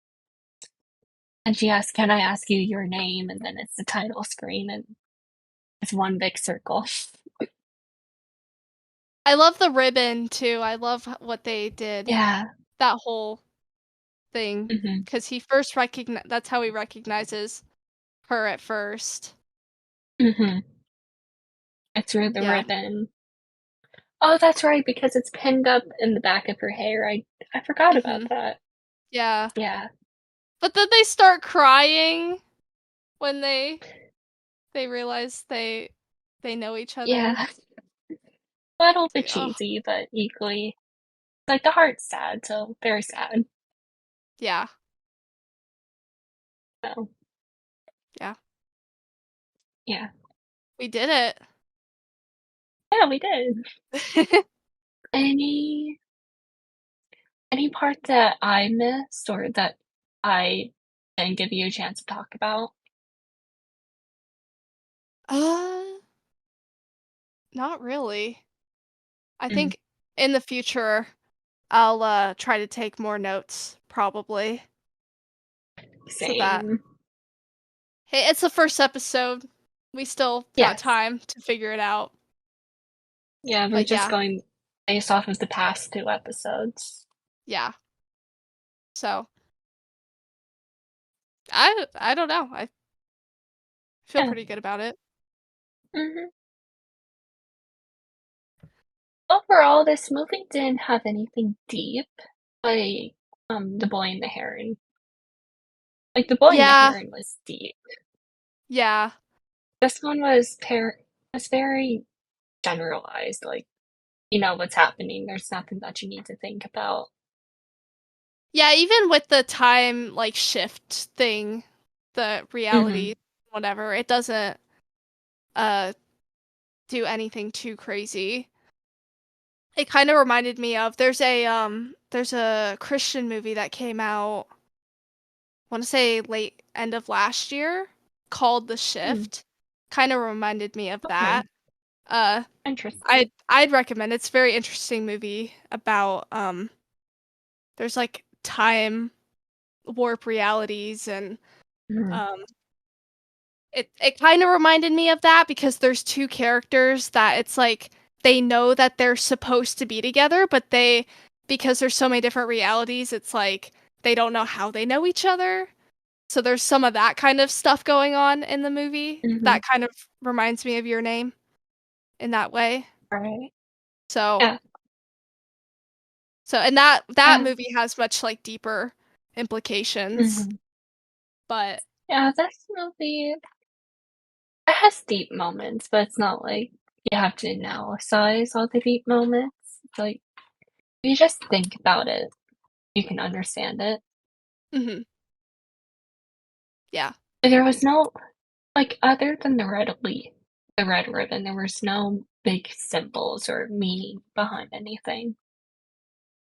And she asked, can I ask you your name? And then it's the title screen and it's one big circle. I love the ribbon too. I love what they did. Yeah. That whole thing Hmm. cuz he first recognize that's how he recognizes her at first. Hmm. It's through the Yeah. ribbon. Oh, that's right, because it's pinned up in the back of her hair. I forgot about Mhm. that. Yeah. Yeah. But then they start crying when they realize they know each other. Yeah. A little It's bit like, oh, cheesy, but equally like the heart's sad, so very sad. yeah. So Yeah. yeah. We did Yeah, we did. it. Any any part that I missed or that I didn't give you a chance to talk about? uh, not really. I Mm, think in the future I'll try to take more notes probably so that same. hey, it's the first episode. We still got Yes. time to figure it out. Yeah, we're But just yeah. going based off of the past two episodes. Yeah. So, I don't know. I feel Yeah. pretty good about it. Hmm. Overall, this movie didn't have anything deep, like the boy and the heron. Like the boy and the Yeah. heron was deep. Yeah. This one was very generalized. Like you know what's happening. There's nothing that you need to think about. Yeah, even with the time like shift thing, the Hmm. reality whatever, it doesn't uh do anything too crazy. It kind of reminded me of there's a Christian movie that came out I want to say late end of last year called The Hmm. Shift. Kind of reminded me of Okay, that. Uh interesting. I'd recommend. It's a very interesting movie about there's like time warp realities and Hmm. um it kind of reminded me of that because there's two characters that it's like they know that they're supposed to be together, but because there's so many different realities, it's like they don't know how they know each other. So there's some of that kind of stuff going on in the movie Mm-hmm. that kind of reminds me of Your Name in that way. Right. So Yeah. and that Yeah. movie has much like deeper implications, Mm-hmm. but Yeah, this movie, it has deep moments, but it's not like you have to analyze all the deep moments. It's like, if you just think about it, you can understand it. mhm, yeah, There was no, like, other than the red ribbon, there was no big symbols or meaning behind anything.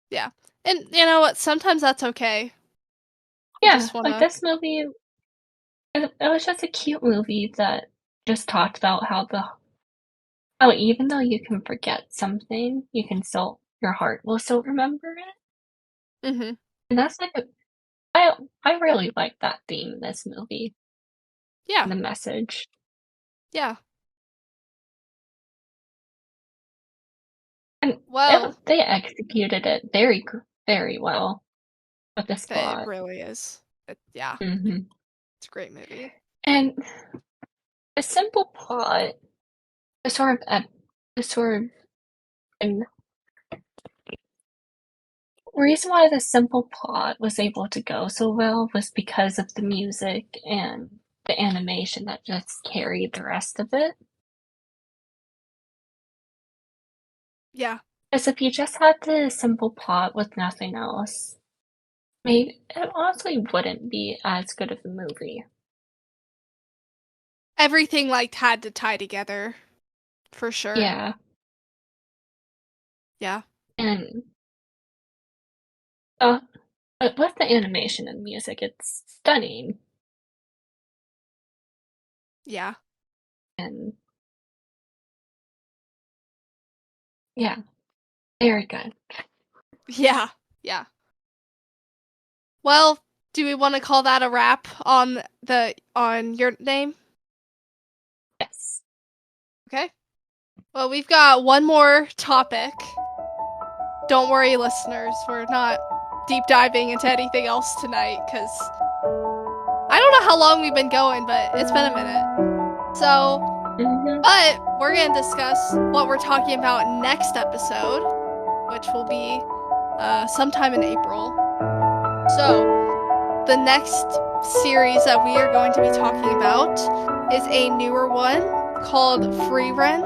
yeah. And you know what? Sometimes that's okay. You Yeah, just like wanna this movie, it was just a cute movie that just talked about how even though you can forget something, you can still, your heart will still remember it. mhm, And that's like I really like that theme in this movie, yeah, and the message. yeah. And Well, they executed it very well with this it plot. really is. Yeah, Hmm. it's a great movie. And a simple plot, the sort of the sort of and reason why the simple plot was able to go so well was because of the music and the animation that just carried the rest of it. Yeah. As if you just had the simple plot with nothing else, maybe it honestly wouldn't be as good of a movie. Everything like had to tie together for sure. Yeah, Yeah. and uh, but with the animation and music, it's stunning, Yeah. and yeah, very good. Yeah. Yeah. Well, do we want to call that a wrap on Your Name? Yes. Okay. Well, we've got one more topic. Don't worry, listeners. We're not deep diving into anything else tonight because I don't know how long we've been going, but it's been a minute. So, Hmm. but we're going to discuss what we're talking about next episode, which will be sometime in April. So, the next series that we are going to be talking about is a newer one called Free Run.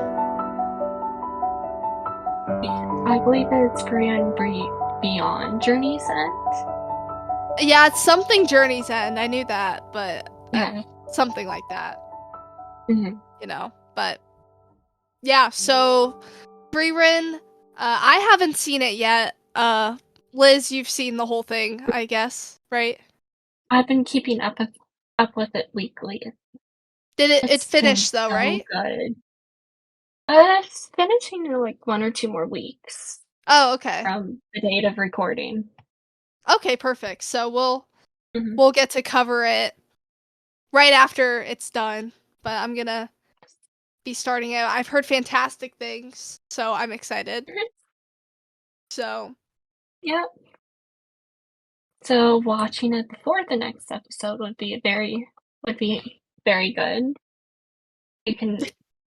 I believe it's Korean Beyond Journey's End. Yeah, it's something Journey's End. I knew that, but Yeah. something like that, Hmm. But yeah, so Free Run, I haven't seen it yet. Liz, you've seen the whole thing, I guess, right? I've been keeping up with it weekly. It It's been finished though, so right? good. It's finishing in like 1 or 2 more weeks Oh, okay. from the date of recording. Okay, perfect. So Hmm. we'll get to cover it right after it's done. But I'm gonna be starting it. I've heard fantastic things, so I'm excited. So Yeah. So watching it before the next episode would be very good. You can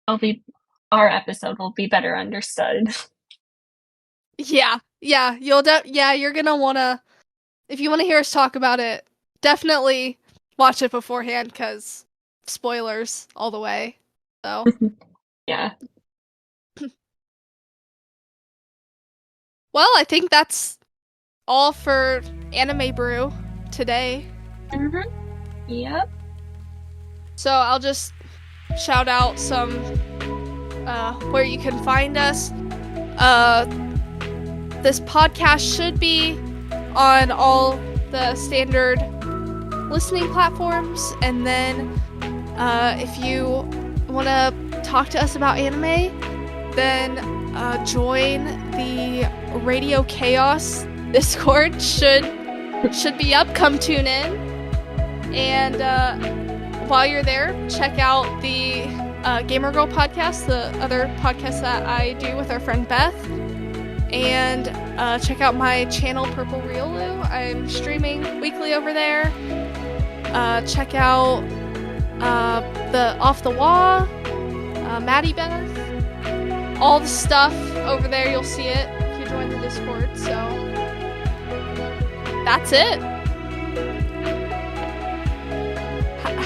I'll be our episode will be better understood. yeah, yeah, you're gonna wanna if you wanna hear us talk about it, definitely watch it beforehand because spoilers all the way. So Yeah. well, I think that's all for Anime Brew today. Hmm. Yep. So I'll just shout out some where you can find us. Uh, this podcast should be on all the standard listening platforms, and then if you want to talk to us about anime, then join the Radio Chaos Discord. Should be up. Come tune in, and while you're there, check out the Gamer Girl podcast, the other podcast that I do with our friend Beth. And check out my channel, Purple Riolu. I'm streaming weekly over there. Check out the Off the Wall, Maddie Beth. All the stuff over there, you'll see it if you join the Discord. So that's it.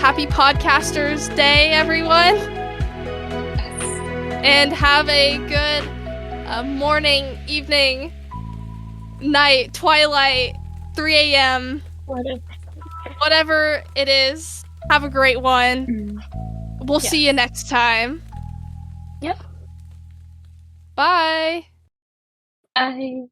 Happy Podcasters Day, everyone. And have a good morning, evening, night, twilight, 3 a.m. Whatever it is. Have a great one. We'll see you next time. Yep. Bye. Bye.